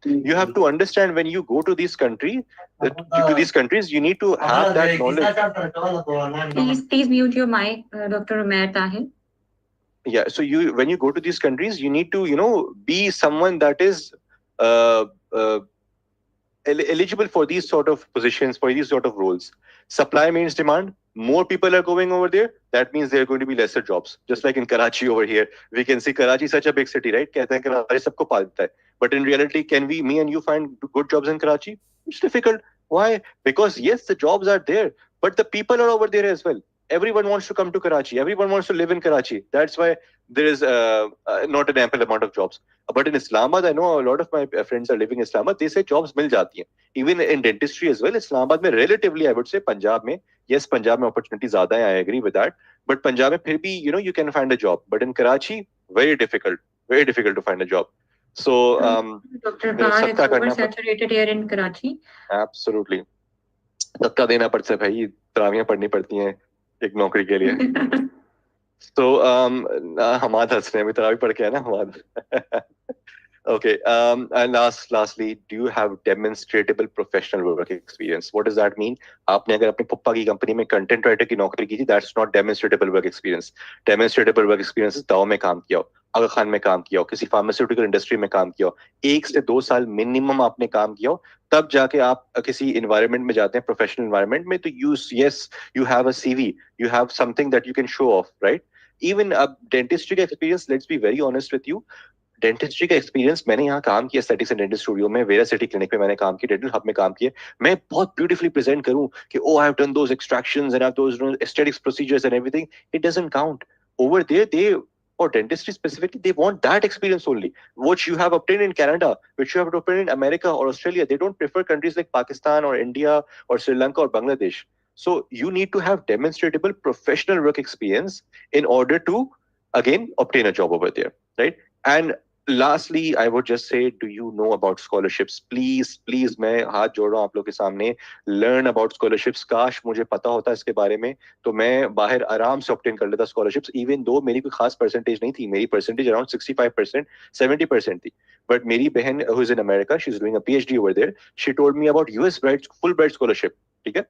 You have to understand when you go to these countries, you need to have that knowledge. Please mute your mic, Dr. Umair Tahir. Yeah, so when you go to these countries, you need to, be someone that is eligible for these sort of positions, for these sort of roles. Supply means demand. More people are going over there. That means there are going to be lesser jobs. Just like in Karachi over here, we can see Karachi is such a big city, right? कहते हैं Karachi सबको पालता है. But in reality, can me and you find good jobs in Karachi? It's difficult. Why? Because yes, the jobs are there, but the people are over there as well. Everyone wants to come to Karachi. Everyone wants to live in Karachi. That's why there is not an ample amount of jobs. But in Islamabad, I know a lot of my friends are living in Islamabad. They say jobs mil jati hain. Even in dentistry as well, Islamabad mein relatively, I would say, Punjab mein, yes, Punjab mein opportunities zyada hai, I agree with that. But Punjab mein phir bhi, you can find a job. But in Karachi, very difficult to find a job. So, Dr. Fahad, it's oversaturated here in Karachi. Absolutely. सबका देना पड़ता है भाई, तरावियां पढ़नी पड़ती हैं एक नौकरी के लिए. So, हमाद हंस रहे हैं, अभी तरावी पढ़ के है ना Hammad. Okay. And lastly, do you have demonstratable professional work experience? What does that mean? आपने अगर अपनी पप्पा की कंपनी में कंटेंट राइटर की नौकरी की थी, that's not demonstratable work experience. Demonstratable work experience is दाव में काम किया हो, आगा खान में काम किया हो, किसी फार्मास्यूटिकल इंडस्ट्री में काम किया हो, 1 से 2 साल मिनिमम आपने काम किया हो, तब जाके आप किसी इन्वायरमेंट में जाते हैं, प्रोफेशनल इन्वायरमेंट में, तो you have a CV, you have something that you can show off, right? Even dentistry का experience, let's be very honest with you, dentistry का एक्सपीरियंस, मैंने यहाँ काम किया एस्थेटिक्स एंड डेंटिस्ट स्टूडियो में, वेरा सिटी क्लिनिक में मैंने काम किया, डेंटल हब में काम किया, मैं बहुत ब्यूटीफुली प्रेजेंट करूं कि oh I have done those extractions and I have those aesthetics procedures and everything, it doesn't count over there. They for dentistry specifically, they want that experience only, which you have obtained in Canada, which you have obtained in America or Australia. They don't prefer countries like Pakistan or India or Sri Lanka or Bangladesh. So you need to have demonstrable professional work experience in order to again obtain a job over there, right? And lastly, I would just say, do you know about scholarships? Please, मैं हाथ जोड़ रहा हूँ आप लोग के सामने, learn about scholarships. काश मुझे पता होता इसके बारे में, तो मैं बाहर आराम से obtain कर लेता scholarships, even though मेरी कोई खास percentage नहीं थी, मेरी percentage around 65%, 70% थी. But मेरी बहन who is in America, she's doing a PhD over there, she told me about US full bright scholarship. ठीक है,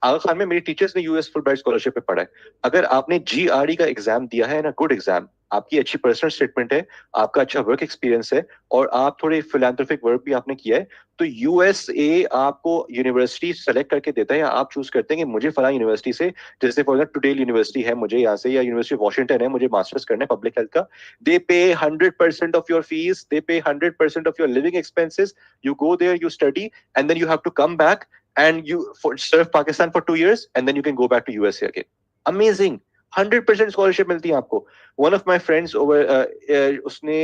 आगा खान में मेरी टीचर्स ने यूएस फुल ब्राइट स्कॉलरशिप पे पढ़ा है. अगर आपने जीआरई का एग्जाम दिया है ना, गुड एग्जाम, आपकी अच्छी पर्सनल स्टेटमेंट है, आपका अच्छा वर्क एक्सपीरियंस है, और आप थोड़े फिलैंथ्रोपिक वर्क भी आपने किया है, तो यूएसए आपको यूनिवर्सिटी सेलेक्ट करके देता है, या आप चूज करते हैं कि मुझे फला यूनिवर्सिटी से, जैसे फॉर एग्जाम्पल टुडेल यूनिवर्सिटी है मुझे यहाँ से, या यूनिवर्सिटी ऑफ वॉशिंगटन है, मुझे मास्टर्स करना है पब्लिक हेल्थ का, दे pay 100% of your fees, they pay 100% of your living expenses, you go there, you study, and then you have to come back and you serve Pakistan for 2 years, and then you can go back to USA again. Amazing. 100% scholarship मिलती है आपको. One of my friends over उसने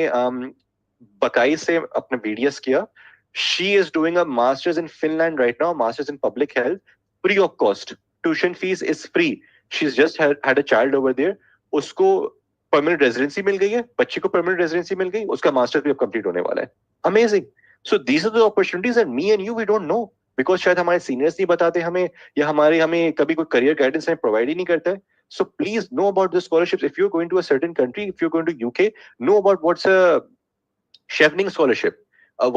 बकाई से अपने BDS किया. She is doing a master's in Finland right now, master's in public health, free of cost. Tuition fees is free. She's just had a child over there. उसको permanent residency मिल गई है, बच्ची को permanent residency मिल गई, उसका masters भी अब complete होने वाला है. Amazing. So these are the opportunities and me and you we don't know, because शायद हमारे सीनियर्स नहीं बताते हमें, या हमें कभी कोई करियर गाइडेंस हमें प्रोवाइड ही नहीं करता है. So please know about the scholarships. If you're going to a certain country, if you're going to UK, know about what's a Chevening scholarship.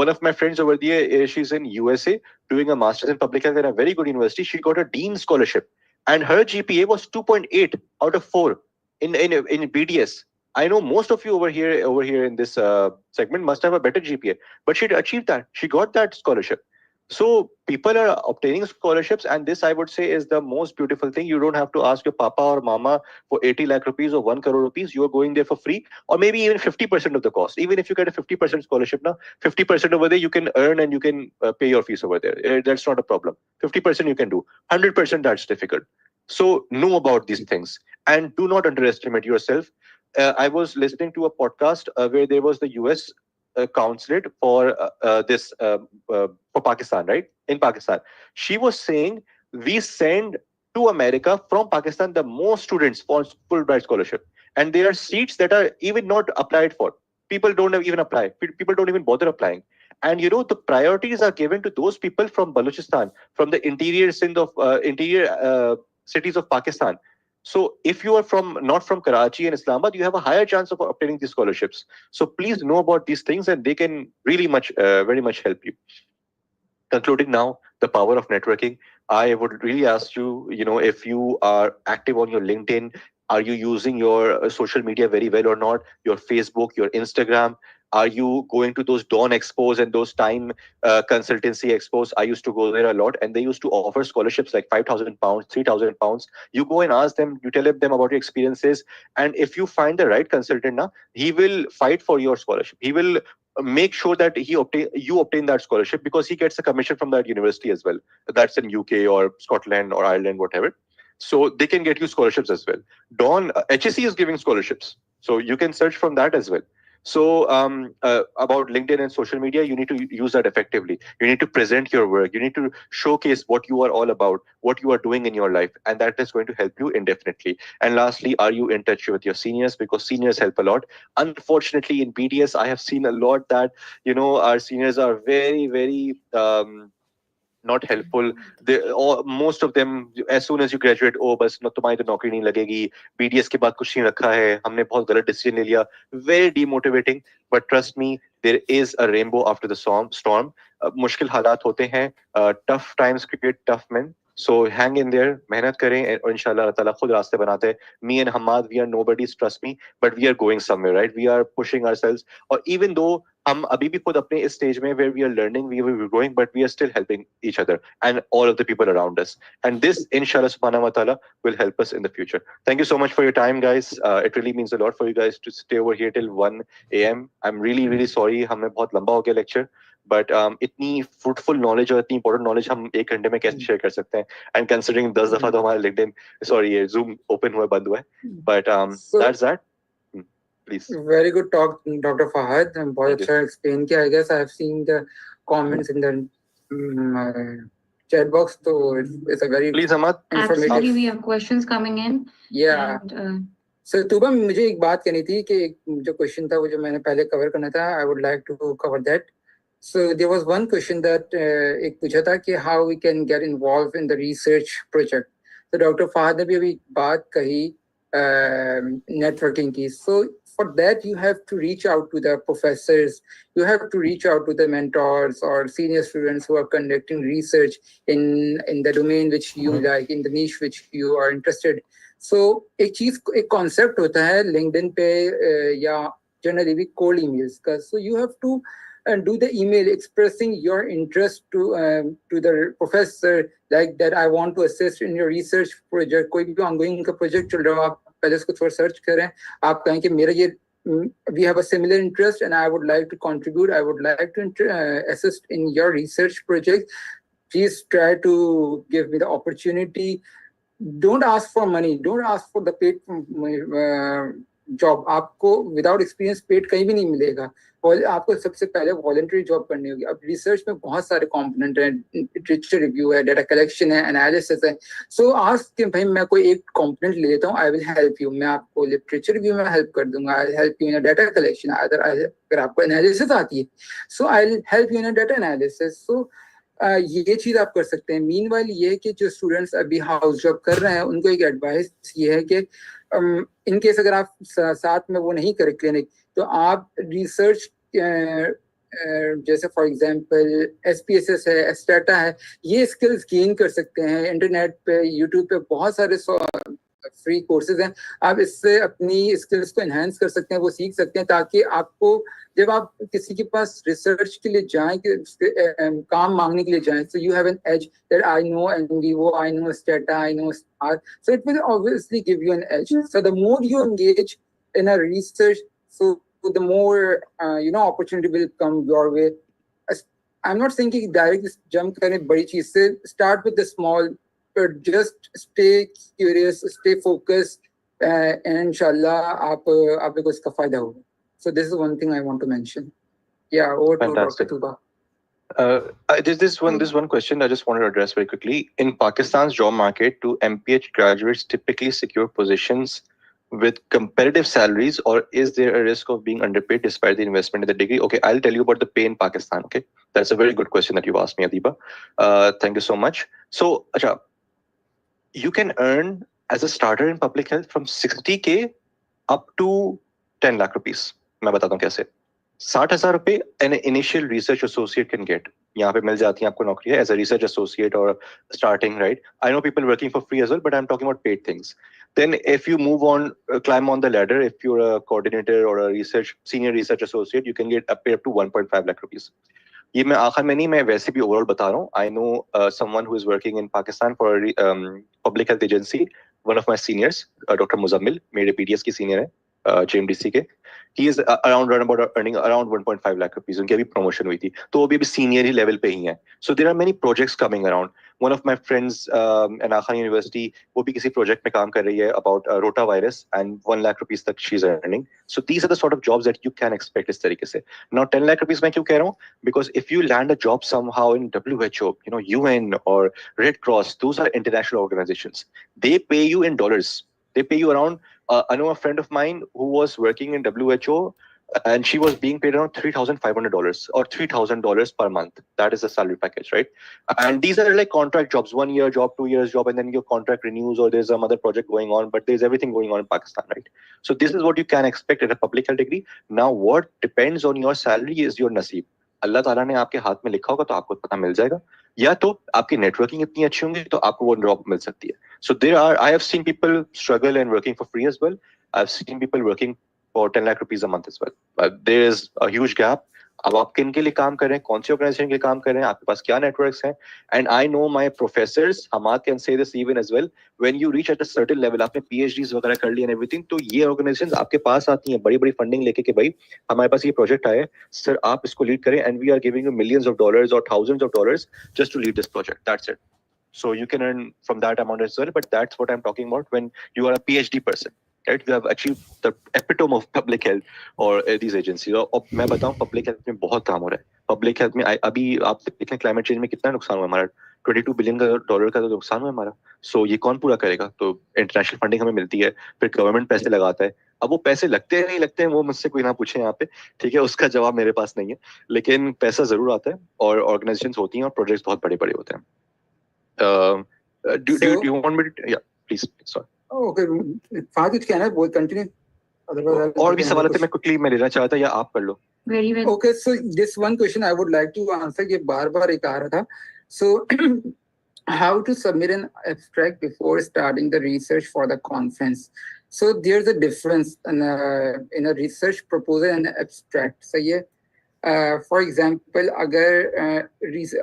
One of my friends over there, she's in USA doing a master's in public health at a very good university. She got a Dean scholarship, and her GPA was 2.8 out of 4 in BDS. I know most of you over here in this segment must have a better GPA, but she achieved that. She got that scholarship. So people are obtaining scholarships, and this I would say is the most beautiful thing. You don't have to ask your papa or mama for 80 lakh rupees or 1 crore rupees. You are going there for free, or maybe even 50% of the cost. Even if you get a 50% scholarship now, 50% over there you can earn, and you can pay your fees over there. That's not a problem. 50% you can do. 100% that's difficult. So know about these things, and do not underestimate yourself. I was listening to a podcast where there was the US consulate for this for Pakistan, right? In Pakistan, she was saying we send to America from Pakistan the most students for Fulbright scholarship, and there are seats that are even not applied for. People don't even apply. People don't even bother applying. And you know, the priorities are given to those people from Balochistan, from the interior Sindh of interior cities of Pakistan. So if you are not from Karachi and Islamabad, you have a higher chance of obtaining these scholarships. So please know about these things, and they can really very much help you. Concluding now, the power of networking. I would really ask you, if you are active on your LinkedIn, are you using your social media very well or not? Your Facebook, your Instagram. Are you going to those Dawn Expos and those Time Consultancy Expos? I used to go there a lot, and they used to offer scholarships like £5,000, £3,000. You go and ask them, you tell them about your experiences, and if you find the right consultant, he will fight for your scholarship. He will make sure that you obtain that scholarship, because he gets a commission from that university as well. That's in UK or Scotland or Ireland, whatever. So they can get you scholarships as well. Dawn HSC is giving scholarships, so you can search from that as well. So about LinkedIn and social media, you need to use that effectively. You need to present your work. You need to showcase what you are all about, what you are doing in your life, and that is going to help you indefinitely. And lastly, are you in touch with your seniors? Because seniors help a lot. Unfortunately, in BDS, I have seen a lot that our seniors are very, very not helpful. Most of them, as soon as you graduate, बस तुम्हारी तो नौकरी नहीं लगेगी, BDS के बाद कुछ नहीं रखा है, हमने बहुत गलत डिसीजन ले लिया. Very demotivating. But trust me, there is a rainbow after the storm. मुश्किल हालात होते हैं, tough times create tough men. So hang in there, मेहनत करें और इंशाल्लाह अल्लाह ताला खुद रास्ते बनाते हैं. Me and Hammad, we are nobody's, trust me, but we are going somewhere, right? We are pushing ourselves. Or even though हम अभी भी खुद अपने इस stage में where we are learning, we are growing, but we are still helping each other and all of the people around us. And this, inshallah subhanahu wa ta'ala, will help us in the future. Thank you so much for your time, guys. It really means a lot for you guys to stay over here till 1 a.m. I'm really, really sorry. हमने बहुत लंबा हो गया lecture. But इतनी fruitful knowledge और इतनी important knowledge हम एक घंटे में कैसे share कर सकते हैं? And considering 10 दफा तो हमारा LinkedIn, sorry, ये Zoom open हुआ बंद हुआ है. But that's that. Please. Very good talk, Dr. Fahad. बहुत अच्छा explain किया. I guess I have seen the comments in the chat box. So it's a very Please, Hammad. Absolutely, we have questions coming in. Yeah. And, So तुबा मुझे एक बात कहनी थी कि जो क्वेश्चन था वो जो मैंने पहले कवर करना था, I would like to cover that. So there was one question that एक पूछा था कि how we can get involved in the research project. So Dr. Fahad ने भी अभी बात कही networking की. So for that you have to reach out to the professors, you have to reach out to the mentors or senior students who are conducting research in the domain which you like, in the niche which you are interested. So एक concept होता है LinkedIn पे या generally भी cold emails का. So you have to do the email expressing your interest to the professor, like that I want to assist in your research project. कोई भी ongoing का project चल रहा हो, आप पहले उसको थोड़ा search करें. आप कहें कि मेरा ये we have a similar interest and I would like to contribute. I would like to assist in your research project. Please try to give me the opportunity. Don't ask for money. Don't ask for the paid job. आपको without experience paid कहीं भी नहीं मिलेगा. और आपको सबसे पहले voluntary job करनी होगी. अब research में बहुत सारे component हैं, literature review है, data collection है, analysis है. So ask कि भाई मैं कोई एक component ले लेता हूँ, I will help you. मैं आपको literature review में help कर दूंगा. I'll help you in a data collection. अगर आपको analysis आती है, so I'll help you in a data analysis. So ये चीज आप कर सकते हैं. मीनवाइल ये है कि जो स्टूडेंट्स अभी हाउस जॉब कर रहे हैं उनको एक एडवाइस ये है कि इन केस अगर आप साथ में वो नहीं करें क्लिनिक, तो आप रिसर्च जैसे फॉर एग्जांपल SPSS है, एस्टेटा है, ये स्किल्स गेन कर सकते हैं. इंटरनेट पे, यूट्यूब पे बहुत सारे फ्री कोर्सेज हैं. आप इससे अपनी स्किल्स को एनहांस कर सकते हैं, वो सीख सकते हैं, ताकि आपको जब आप किसी के पास रिसर्च के लिए जाएं, कि काम मांगने के लिए जाएं, so you have an edge that I know NVO, I know Stata, I know STAR, so it will obviously give you an edge. So the more you engage in a research, so the more opportunity will come your way. I'm not thinking direct jump करें बड़ी चीज से. Start with the small, but just stay curious, stay focused, and inshallah आपको इसका फायदा होगा. So this is one thing I want to mention. Yeah, over to Dr. Tuba. There's one question I just wanted to address very quickly. In Pakistan's job market, do MPH graduates typically secure positions with competitive salaries, or is there a risk of being underpaid despite the investment in the degree? Okay, I'll tell you about the pay in Pakistan. Okay, that's a very good question that you've asked me, Adiba. Thank you so much. So, Acha, you can earn as a starter in public health from 60K up to 10 lakh rupees. मैं बताता हूँ कैसे. 60,000 रुपए an initial research associate can get. यहाँ पे मिल जाती है आपको नौकरी as a research associate or starting, right? I know people working for free as well, but I'm talking about paid things. Then if you move on, climb on the ladder, if you're a coordinator or a senior research associate, you can get paid up to 1.5 lakh rupees. ये मैं आखिर में नहीं, मैं वैसे भी overall बता रहा हूँ. I know someone who is working in Pakistan for a public health agency. One of my seniors, Dr. Muzammil, मेरे PDS की senior है, JMDC के. He is earning around 1.5 lakh rupees. उनकी अभी promotion हुई थी, तो वो भी senior ही level पे ही हैं. So there are many projects coming around. One of my friends in Khan University, वो भी किसी project में काम कर रही है about rotavirus, and 1 lakh rupees तक she's earning. So these are the sort of jobs that you can expect इस तरीके से. Now 10 lakh rupees मैं क्यों कह रहा हूँ? Because if you land a job somehow in WHO, UN or Red Cross, those are international organizations. They pay you in dollars. They pay you around. I know a friend of mine who was working in WHO. and she was being paid around $3,500 or $3,000 per month. That is the salary package, right? And these are like contract jobs, 1 year job, 2 years job, and then your contract renews, or there's some other project going on, but there's everything going on in Pakistan, right? So this is what you can expect at a public health degree. Now what depends on your salary is your नसीब. अल्लाह ताला ने आपके हाथ में लिखा होगा तो आपको पता मिल जाएगा, या तो आपकी नेटवर्किंग इतनी अच्छी होंगी तो आपको वो जॉब मिल सकती है. So there are, I have seen people struggle and working for free as well. I've seen people working for 10 lakh rupees a month as well. But there is a huge gap. अब आप किन के लिए काम कर रहे हैं, कौन सी ऑर्गेनाइजेशन के लिए काम कर रहे हैं, आपके पास क्या नेटवर्क्स हैं. And I know my professors, Hammad can say this even as well, when you reach at a certain level, आपने पीएचडीज वगैरह कर ली एंड एवरीथिंग, तो ये ऑर्गेनाइजेशंस आपके पास आती हैं बड़ी बड़ी फंडिंग लेके कि भाई हमारे पास ये प्रोजेक्ट आया है सर, आप इसको लीड करें and we are giving you millions of dollars or thousands of dollars just to lead this project. That's it. So you can earn from that amount as well, but that's what I'm talking about when you are a PhD person. Right? You have achieved the epitome of public health or these agencies. और मैं बताऊं public health में बहुत काम हो रहा है. Public health में अभी आप देखें climate change में कितना नुकसान हुआ हमारा, $22 billion का तो नुकसान हुआ हमारा. So ये कौन पूरा करेगा? तो international funding हमें मिलती है, फिर government पैसे लगाता है. अब वो पैसे लगते हैं नहीं लगते हैं वो मुझसे कोई ना पूछे यहाँ पे, ठीक है, उसका जवाब मेरे पास नहीं है, लेकिन पैसा जरूर आता है और ऑर्गेनाइजेशंस होती हैं और प्रोजेक्ट्स बहुत बड़े बड़े होते हैं. Do you want me to? Yeah, please. Sorry. Okay, Fahad, can I continue? Otherwise, और भी सवाल थे, मैं quickly मैं लेना चाहता, या आप कर लो. Very well. Okay, so this one question I would like to answer. ये बार-बार एक आ रहा था. So how to submit an abstract before starting the research for the conference? So there's a difference in a research proposal and abstract. So ये for example, अगर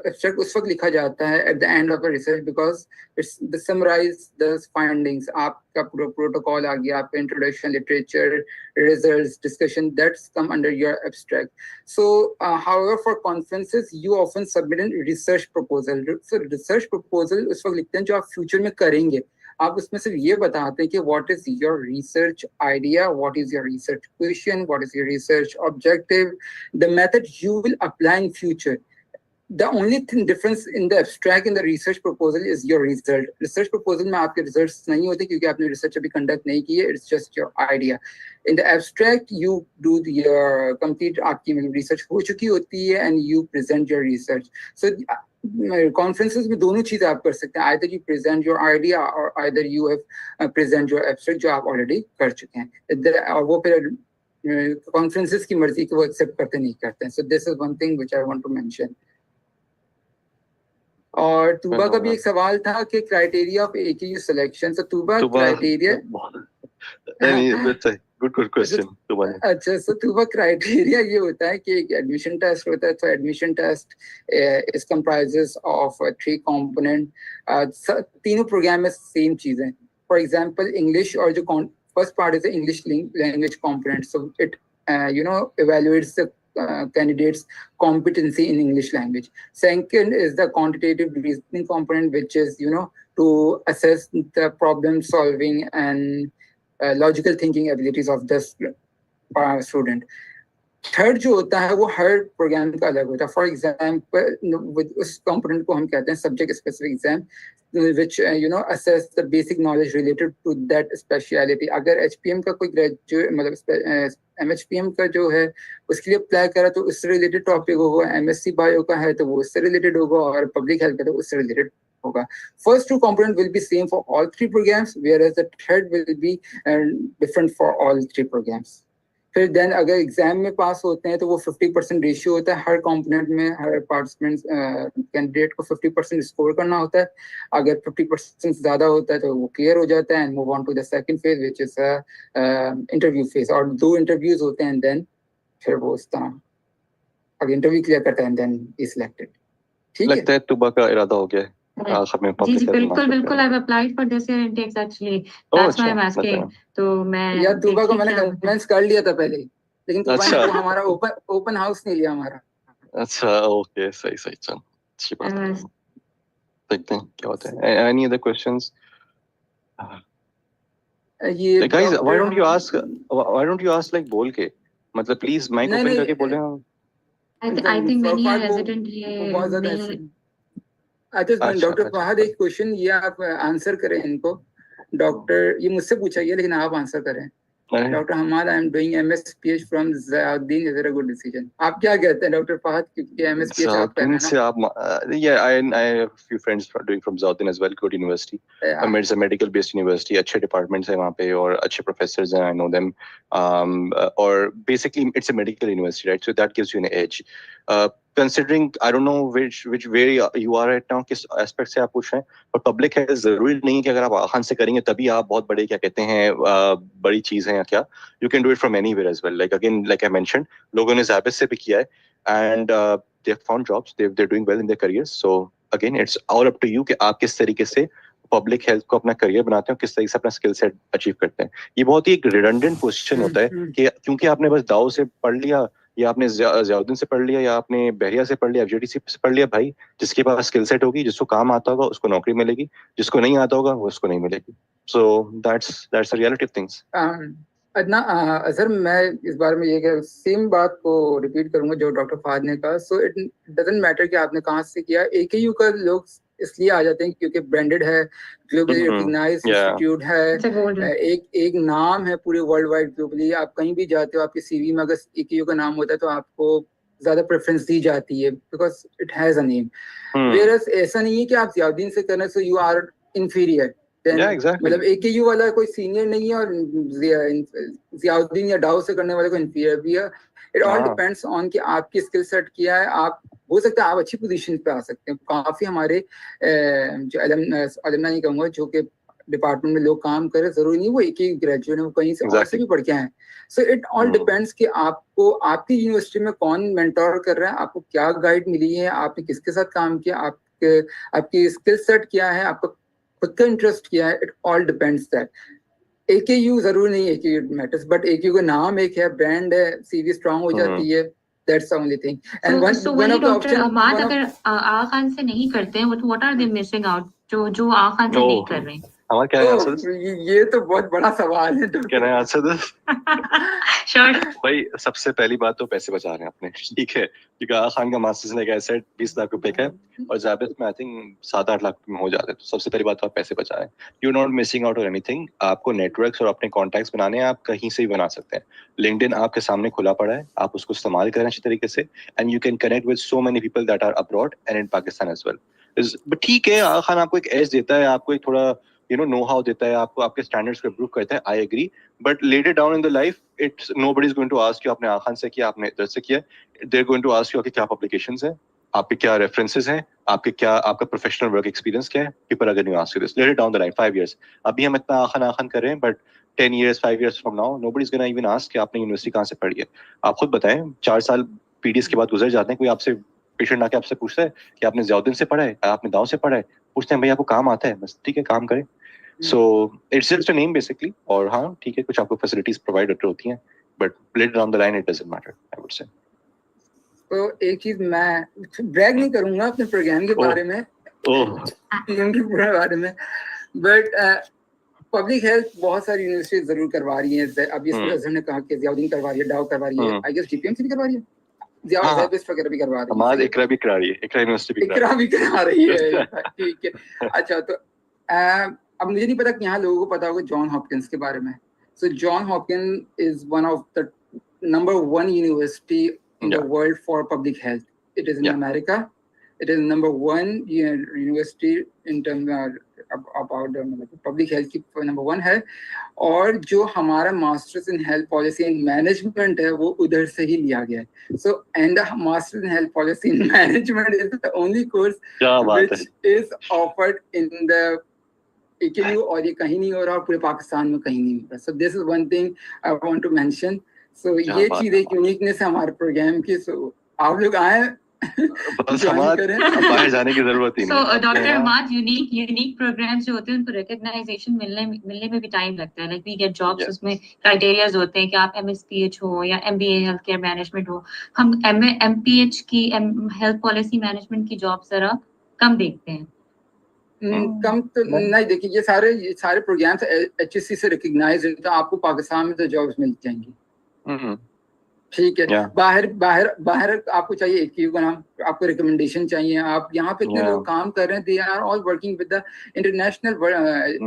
abstract उस वक्त लिखा जाता है at the end of a research because it's the summarize the findings. आपका protocol आ गया, आपका introduction, literature, results, discussion, that's come under your abstract. So however, for conferences, you often submit a research proposal. So research proposal उस वक्त लिखते हैं जो आप future में करेंगे. आप उसमें सिर्फ ये बताते हैं कि what is your research idea, what is your research question, what is your research objective, the method you will apply in future. The only thing difference in the abstract and the research proposal is your result. Research proposal में आपके results नहीं होते क्योंकि आपने research अभी conduct नहीं की है. It's just your idea. In the abstract, you do your complete आपकी research हो चुकी होती है and you present your research. So conferences में दोनों चीजें आप कर सकते हैं. Either you present your idea or either you have present your abstract जो आप already कर चुके हैं. और वो फिर conferences की मर्जी को वो accept करते नहीं करते हैं. So this is one thing which I want to mention. और तूबा का भी एक सवाल था कि क्राइटेरिया ऑफ AKU सिलेक्शन. So Tuba criteria good question. अच्छा, so तूबा क्राइटेरिया ये होता है कि एक एडमिशन टेस्ट होता है. तो एडमिशन टेस्ट इस comprises of 3 component. तीनों प्रोग्राम में सेम चीजें. फॉर एग्जांपल इंग्लिश, और जो first part is English language component. So it evaluates the candidates' competency in English language. Second is the quantitative reasoning component, which is to assess the problem solving and logical thinking abilities of the student. Third जो होता है वो हर programme का अलग होता है. For example उस component को हम कहते हैं subject specific exam, which assess the basic knowledge related to that speciality. अगर HPM का कोई ग्रेजुएट मतलब MHPM का जो है उसके लिए अप्लाई करा तो उससे रिलेटेड टॉपिक होगा. MSc बायो का है तो वो उससे रिलेटेड होगा, और पब्लिक हेल्थ का तो उससे रिलेटेड होगा. First 2 components will be same for all 3 programs, whereas the third will be different for all 3 programs. फिर देन अगर एग्जाम में पास होते हैं तो वो 50% रेशियो होता है हर कंपोनेंट में. हर पार्टिसिपेंट कैंडिडेट को 50% स्कोर करना होता है. अगर 50% ज्यादा होता है तो वो क्लियर हो जाता है and move on to the second phase which is interview phase. और 2 इंटरव्यूज होते हैं देन फिर वो इस तरह अगर इंटरव्यू क्लियर करता है देन इज सिलेक्टेड. ठीक है, लगता है तुबा का इरादा हो गया है. जी जी बिल्कुल. I've applied for this year intakes actually. That's why I'm asking. तो मैं या तुबा को मैंने कन्विंस कर लिया था पहले, लेकिन तुबा ने वो हमारा ओपन हाउस नहीं लिया हमारा. अच्छा, ओके, सही चल, अच्छी बात है. देखते हैं क्या होता है. Any other questions? ये guys, why don't you ask like बोल के, मतलब प्लीज माइक ओपन करके बोले. I think many are hesitant. अच्छा, डॉक्टर फहद एक क्वेश्चन ये आप आंसर करें इनको. डॉक्टर ये मुझसे पूछा गया लेकिन आप आंसर करें. Doctor Hamad, I am doing MSPH from Ziauddin, is it a good decision? आप क्या कहते हैं डॉक्टर फहद, क्योंकि MSPH आप कर रहे हैं से आप I have a few friends doing from Zyuddin as well, good university. It's a medical based university, अच्छे departments हैं वहाँ पे और अच्छे professors हैं, I know them. Or basically it's a medical university, right? So that gives you an edge. Considering I don't know which where you are right now, किस aspect से आप पूछ रहे हैं, पर public health जरूरी नहीं है कि अगर आप आखान से करेंगे तभी आप बहुत बड़े क्या कहते हैं बड़ी चीज है या क्या. You can do it from anywhere as well. Like again, like I mentioned, लोगों ने ज़ाबित से भी किया है and they've found jobs, they're doing well in their careers. So again, it's all up to you कि आप किस तरीके से पब्लिक हेल्थ को अपना करियर बनाते हैं, किस तरीके से अपना स्किल सेट अचीव करते हैं. ये बहुत ही एक रिडंडेंट क्वेश्चन होता है कि क्योंकि आपने बस दाऊ से पढ़ लिया या आपने ज़ियाउद्दीन से पढ़ लिया या आपने बहरिया से पढ़ लिया, FJTC से पढ़ लिया, भाई जिसके पास स्किल सेट होगी, जिसको काम आता होगा उसको नौकरी मिलेगी, जिसको नहीं आता होगा वो उसको नहीं मिलेगी. So that's the reality of things. Azhar, मैं इस बारे में ये सेम बात को रिपीट करूंगा जो डॉक्टर फहद ने कहा. सो इट डजंट मैटर कि आपने कहाँ से किया. AKU का लोग इसलिए आ जाते हैं क्योंकि ब्रांडेड है, ग्लोबली रिकॉग्नाइज्ड इंस्टीट्यूट है, एक नाम है पूरे वर्ल्ड वाइड ग्लोबली. आप कहीं भी जाते हो, आपके CV में अगर AKU का नाम होता है तो आपको ज्यादा प्रेफरेंस दी जाती है because it has a name. Whereas ऐसा नहीं है कि आप ज़ियाउद्दीन से करना सो यू आर इंफीरियर. मतलब AKU वाला कोई सीनियर नहीं है और ज़ियाउद्दीन या डाउ से करने वाले को इंफीरियर भी है. इट ऑल डिपेंड्स ऑन कि आपकी स्किल सेट क्या है. आप हो सकता है आप अच्छी पोजीशन पे आ सकते हैं. काफी हमारे जो अलमना नहीं कहूँगा, जो कि डिपार्टमेंट में लोग काम कर रहे, जरूरी नहीं वो AKU ग्रेजुएट है, वो कहीं से और से भी पढ़ के आए. सो इट ऑल डिपेंड्स कि आपको आपकी यूनिवर्सिटी में कौन मेंटोर कर रहा है, आपको क्या गाइड मिली है, आपने किसके साथ काम किया, आपकी स्किल सेट क्या है, आपका खुद का इंटरेस्ट क्या है. It all depends that. AKU जरूरी नहीं है AKU मैटर्स, बट AKU का नाम एक है, ब्रांड है, CV स्ट्रांग हो जाती है. That's the only thing. And one of the options, Hammad अगर आगा खान से नहीं करते हैं, what are they missing out? जो आगा खान से नहीं कर रहे हैं. हमारा क्या आंसर दिस? ये तो बहुत बड़ा सवाल है. Can I answer this? Sure. भाई सबसे पहली बात तो पैसे बचा रहे हैं अपने, ठीक है, क्योंकि आगा खान का मास्टर्स ने कैसे 20 लाख रुपए का है और ज़ाबित में आई थिंक 7-8 लाख में हो जाते हैं. तो सबसे पहली बात तो आप पैसे बचाएं. यू नॉट मिसिंग आउट और एनीथिंग. आपको नेटवर्क्स और अपने कॉन्टैक्ट्स बनाने हैं, आप कहीं से भी बना सकते हैं. लिंक्डइन आपके सामने खुला पड़ा है, आप उसको इस्तेमाल करें अच्छी तरीके से and you can connect with so many people that are abroad and in Pakistan as well. But ठीक है, आगा खान आपको एक एज देता है, आपको एक थोड़ा नो हाउ देता है, आपको आपके स्टैंडर्ड्स को इम्प्रूव करता है. I agree, but later down in the life it's nobody is going to ask you आपने आगा खान से किया, आपने इधर से किया. They are going to ask you आपके क्या पब्लिकेशंस हैं, आपके क्या रेफरेंसेस हैं, आपका प्रोफेशनल वर्क एक्सपीरियंस क्या है. People are going to ask you this later down the line 5 years. अभी हम इतना आखान कर रहे हैं, but 10 years 5 years from now nobody is going to even ask कि आपने यूनिवर्सिटी कहाँ से पढ़ी है. आप खुद बताएं, 4 साल PDS के बाद गुजर जाते हैं, कोई आपसे पेशेंट आके आपसे पूछता है कि आपने ज़ियाउद्दीन से पढ़ा है, आपने दाऊ से पढ़ा है, पूछते हैं भाई आपको काम आता है, बस ठीक है काम करें. So it's just a name basically. और हाँ ठीक है, कुछ आपको फैसिलिटीज प्रोवाइड होती हैं, but later down the line it doesn't matter, I would say. तो एक चीज मैं ब्रैग नहीं करूंगा अपने प्रोग्राम के बारे में, PM के बारे में, बट पब्लिक हेल्थ बहुत सारी यूनिवर्सिटी जरूर करवा रही है. अभी अजहर ने कहा कि ज़ियाउद्दीन करवा रही है, डाउ करवा रही है, आई गेस GPM से भी करवा रही है, ज़ियाउद्दीन वगैरह भी करवा रही है, हमारे इकरा भी करा रही है, इकरा यूनिवर्सिटी भी करा रही है. ठीक है. अच्छा, तो अब मुझे नहीं पता कि यहाँ लोगों को पता होगा जॉन हॉपकिंस के बारे में. सो John Hopkins is one of the number 1 university in the world for public health. It is in America. It is number 1 university in terms about public health की number 1 है. और जो हमारा masters in health policy and management है वो उधर से ही लिया गया है. So and masters in health policy in management is the only course which is offered in the AKU, और ये कहीं नहीं हो रहा, पूरे पाकिस्तान में कहीं नहीं हो रहा. So this is one thing I want to mention. So ये चीज एक यूनिकनेस है हमारे प्रोग्राम की. सो आप लोग आए, बाहर जाने की जरूरत ही नहीं. So doctor Hamad, unique programmes जो होते हैं उनको रिकॉग्नाइजेशन मिलने में भी टाइम लगता है. लाइक वी गेट जॉब्स, उसमें क्राइटेरियाज होते हैं कि आप MSPH हो या MBA हेल्थ केयर मैनेजमेंट हो. हम MPH की हेल्थ पॉलिसी मैनेजमेंट की जॉब जरा कम देखते हैं. कम तो नहीं. देखिए ये सारे प्रोग्राम्स HSC से रिकॉग्नाइज्ड हैं, तो आपको पाकिस्तान में तो जॉब्स मिल जाएंगी. ठीक है। Yeah. बाहर बाहर बाहर आपको चाहिए AQ का नाम, आपको रिकमेंडेशन चाहिए, आप यहाँ पे इतने Yeah. लोग काम कर रहे हैं, they are all working with the international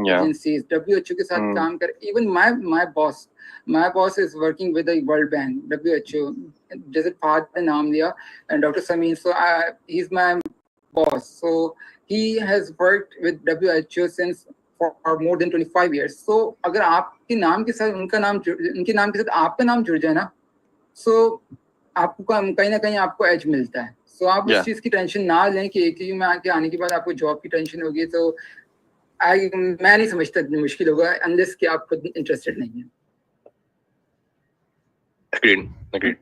agencies, WHO के साथ काम कर, even my boss is working with the World Bank, WHO, जैसे फहद ने नाम लिया, and doctor Sameer, so he is my boss, so he has worked with WHO since for more than 25 years. So अगर आपके नाम के साथ उनके नाम के साथ आपका नाम जुड़ जाए ना, so आपको कहीं ना कहीं आपको एज मिलता है. So आप उस चीज की टेंशन ना लें कि AQ में आने के बाद आपको जॉब की टेंशन होगी, तो मैं नहीं समझता मुश्किल होगा अनलेस कि आप खुद इंटरेस्टेड नहीं है. Agreed.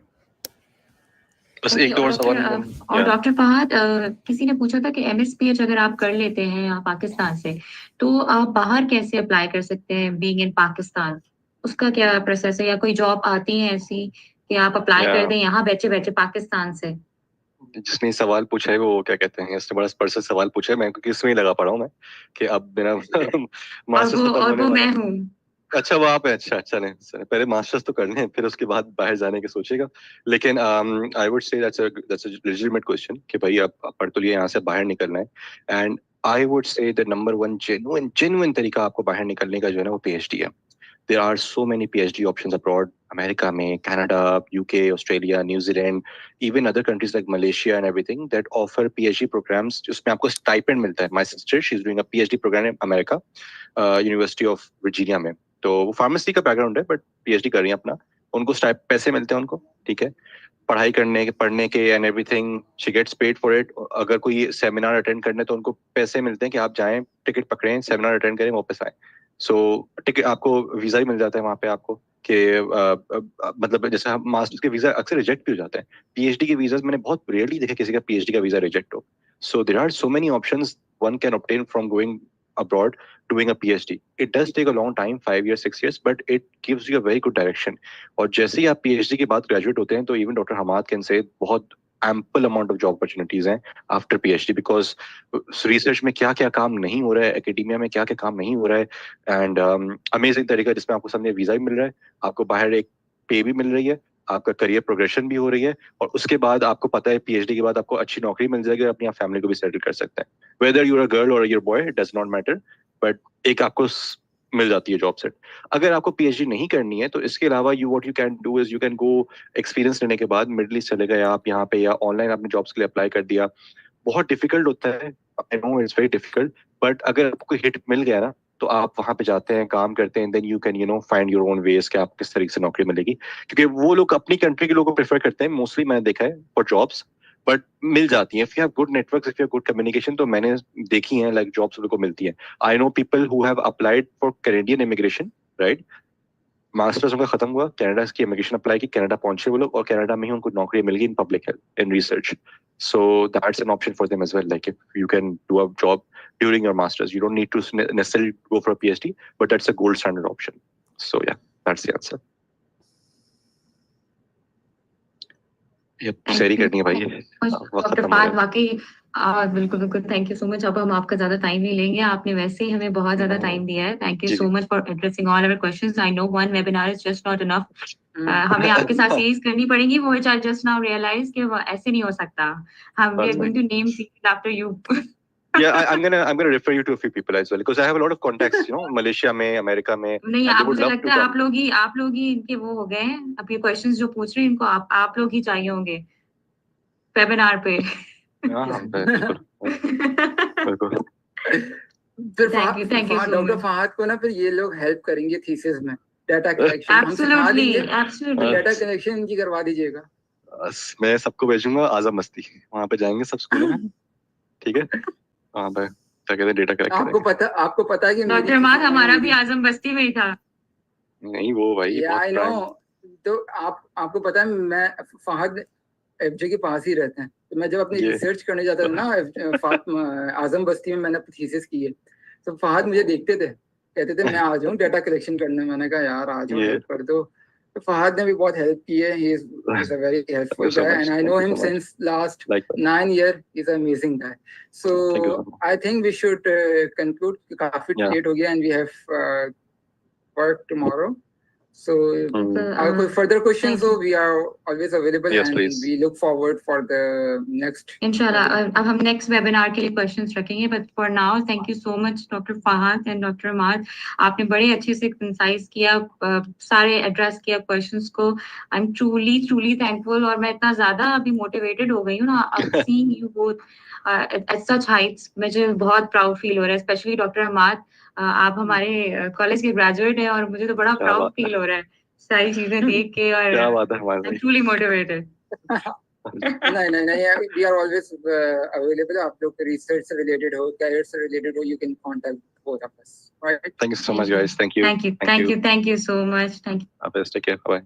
बस एक दो और सवाल और डॉक्टर फहद, किसी ने पूछा था कि MSPH अगर आप कर लेते हैं यहाँ पाकिस्तान से, तो आप बाहर कैसे अप्लाई कर सकते हैं बीइंग इन पाकिस्तान? उसका क्या प्रोसेस है, या कोई जॉब आती है ऐसी कि आप अप्लाई कर दें यहाँ बैठे बैठे पाकिस्तान से? जिसने सवाल पूछा है वो क्या कहते हैं, इसने बड़ा स्पर्श सवाल पूछा है, मैं क्योंकि इसमें ही लगा पड़ा हूँ मैं कि अब मेरा मास्टर्स और वो मैं हूँ. अच्छा वो आप है, अच्छा नहीं, पहले मास्टर्स तो करने हैं, फिर उसके बाद बाहर जाने की सोचेगा. लेकिन आई वुड से दैट्स अ लेजिटिमेट क्वेश्चन कि भाई आप पढ़ तो लिए, यहाँ से बाहर निकलना है, एंड आई वुड से द नंबर वन जेन्युइन तरीका आपको बाहर निकलने का जो है ना वो PhD है. There are so many PhD options abroad, America में, कनाडा, UK, ऑस्ट्रेलिया, न्यूजीलैंड, even other countries like Malaysia and everything that offer PhD programs जिसमें आपको स्टाइपेंड मिलता है. My sister, she's doing a PhD program in America, university of Virginia में. तो वो pharmacy का बैकग्राउंड है बट PhD कर रही है अपना, उनको पैसे मिलते हैं उनको, ठीक है, पढ़ाई पढ़ने के and everything, she gets paid for it. अगर कोई सेमिनार अटेंड करने तो उनको पैसे मिलते हैं कि आप जाएं, टिकट पकड़ें, सेमिनार अटेंड करें, वापस आए. सो टिकट आपको वीजा ही मिल जाता है वहाँ पे आपको कि मतलब जैसे हम मास्टर्स के वीजा अक्सर रिजेक्ट भी हो जाते हैं, PhD के वीजा मैंने बहुत रेयरली देखा किसी का PhD का वीजा रिजेक्ट हो. So there are so many options one can obtain from going abroad doing a PhD. It does take a long time, 5 years, 6 years, but it gives you a very good direction. और जैसे ही आप PhD के बाद graduate होते हैं तो even Dr. Hammad can say बहुत ample amount of job opportunities हैं after PhD, because research में क्या क्या काम नहीं हो रहा है, academia में क्या क्या काम नहीं हो रहा है, and amazing तरीका जिसमें आपको सामने वीजा भी मिल रहा है, आपको बाहर एक पे भी मिल रही है, आपका करियर प्रोग्रेशन भी हो रही है, और उसके बाद आपको पता है PhD के बाद आपको अच्छी नौकरी मिल जाएगी और अपनी फैमिली को भी सेटल कर सकते हैं. Whether you're a girl or you're boy, it does not matter, but एक आपको मिल जाती है जॉब सेट. अगर आपको PhD नहीं करनी है तो इसके अलावा what you can do is you can go experience लेने के बाद मिडिल ईस्ट चले गए आप यहाँ पे, या ऑनलाइन आपने जॉब्स के लिए अप्लाई कर दिया. बहुत डिफिकल्ट होता है, I know it's very difficult, but अगर आपको कोई हिट मिल गया ना तो आप वहां पे जाते हैं, काम करते हैं, then you can find your own ways कि आप किस तरीके से नौकरी मिलेगी, क्योंकि वो लोग अपनी कंट्री के लोगों को प्रेफर करते हैं मोस्टली, मैंने देखा है फॉर जॉब्स, बट मिल जाती है. If you have good network, if you have good communication, तो मैंने देखी है लाइक जॉब्स उनको मिलती है. I know people who have applied for Canadian immigration, right, masters उनका खत्म हुआ, कनाडा की इमिग्रेशन अप्लाई की, कनाडा पहुंचे वो लोग और कनाडा में ही उनको नौकरी मिल गई in public health, in research. So that's an option for them as well. Like if you can do a job during your masters, you don't need to necessarily go for a PhD, but that's a gold standard option. So yeah, that's the answer. सही करनी है भाई, doctor Fahad, वाकई बिल्कुल thank you so much. अब हम आपका ज्यादा टाइम नहीं लेंगे, आपने वैसे ही हमें बहुत ज्यादा टाइम दिया है. Thank you so much for addressing all our questions. I know one webinar is just not enough. हमें आपके साथ सीरीज करनी पड़ेगी, वो आई जस्ट नाउ रियलाइज कि वो ऐसे नहीं हो सकता. हम we are going to name series after you. Yeah, I'm gonna refer you to a few people as well because I have a lot of contacts, Malaysia में, America में. नहीं, आप मुझे लगता है आप लोग ही इनके वो हो गए हैं. अब ये क्वेश्चंस जो पूछ रहे हैं इनको आप लोग ही चाहिए होंगे वेबिनार पे. बिल्कुल. फिर डॉक्टर फहद को ना फिर ये लोग हेल्प करेंगे थीसिस में, डाटा कलेक्शन हम सिखा देंगे, डाटा कलेक्शन इनकी करवा दीजिएगा. मैं सबको भेजूंगा आजम मस्ती, वहाँ पे जाएंगे सब स्कूलों में, ठीक है, वहाँ पे क्या कहते हैं डेटा कलेक्ट करेंगे. आपको पता है कि डॉक्टर माद हमारा भी आजम बस्ती में ही था. नहीं वो भाई आई नो. तो आपको पता है मैं फहद FJ के पास ही रहते हैं, तो मैं जब अपनी रिसर्च करने जाता था ना आजम बस्ती में, मैंने थीसिस की है, तो फहद मुझे देखते थे, कहते थे मैं आ जाऊँ डाटा कलेक्शन करने. मैंने कहा यार आ जाऊँ, हेल्प कर दो. तो फहद ने भी बहुत हेल्प की है. He is a very helpful guy and I know him since last 9 years. He is amazing guy. So I think we should conclude. काफी लेट हो गया and we have work tomorrow. So our further questions, thank you. so we are always available. Yes, and please. we look forward for the next. इंशाल्लाह अब हम next webinar के लिए questions रखेंगे but for now thank you so much doctor Fahad and doctor Hamad आपने बड़े अच्छे से कंसाइज किया सारे एड्रेस किया क्वेश्चंस को आई एम ट्रूली थैंकफुल और मैं इतना ज्यादा अभी मोटिवेटेड हो गई हूँ ना seeing you both at such Heights मुझे बहुत प्राउड फील हो रहा है स्पेशली डॉक्टर हमाद आप हमारे कॉलेज के ग्रेजुएट हैं और मुझे तो बड़ा प्राउड फील हो रहा है सारी चीजें देख के और क्या बात है हमारे आई एम ट्रूली मोटिवेटेड नहीं we are always available. आप लोग research से related हो, career से related हो, you can contact both of us. Right? Thank you so much, guys. Thank you. Thank you so much. Thank you. Take care. Bye.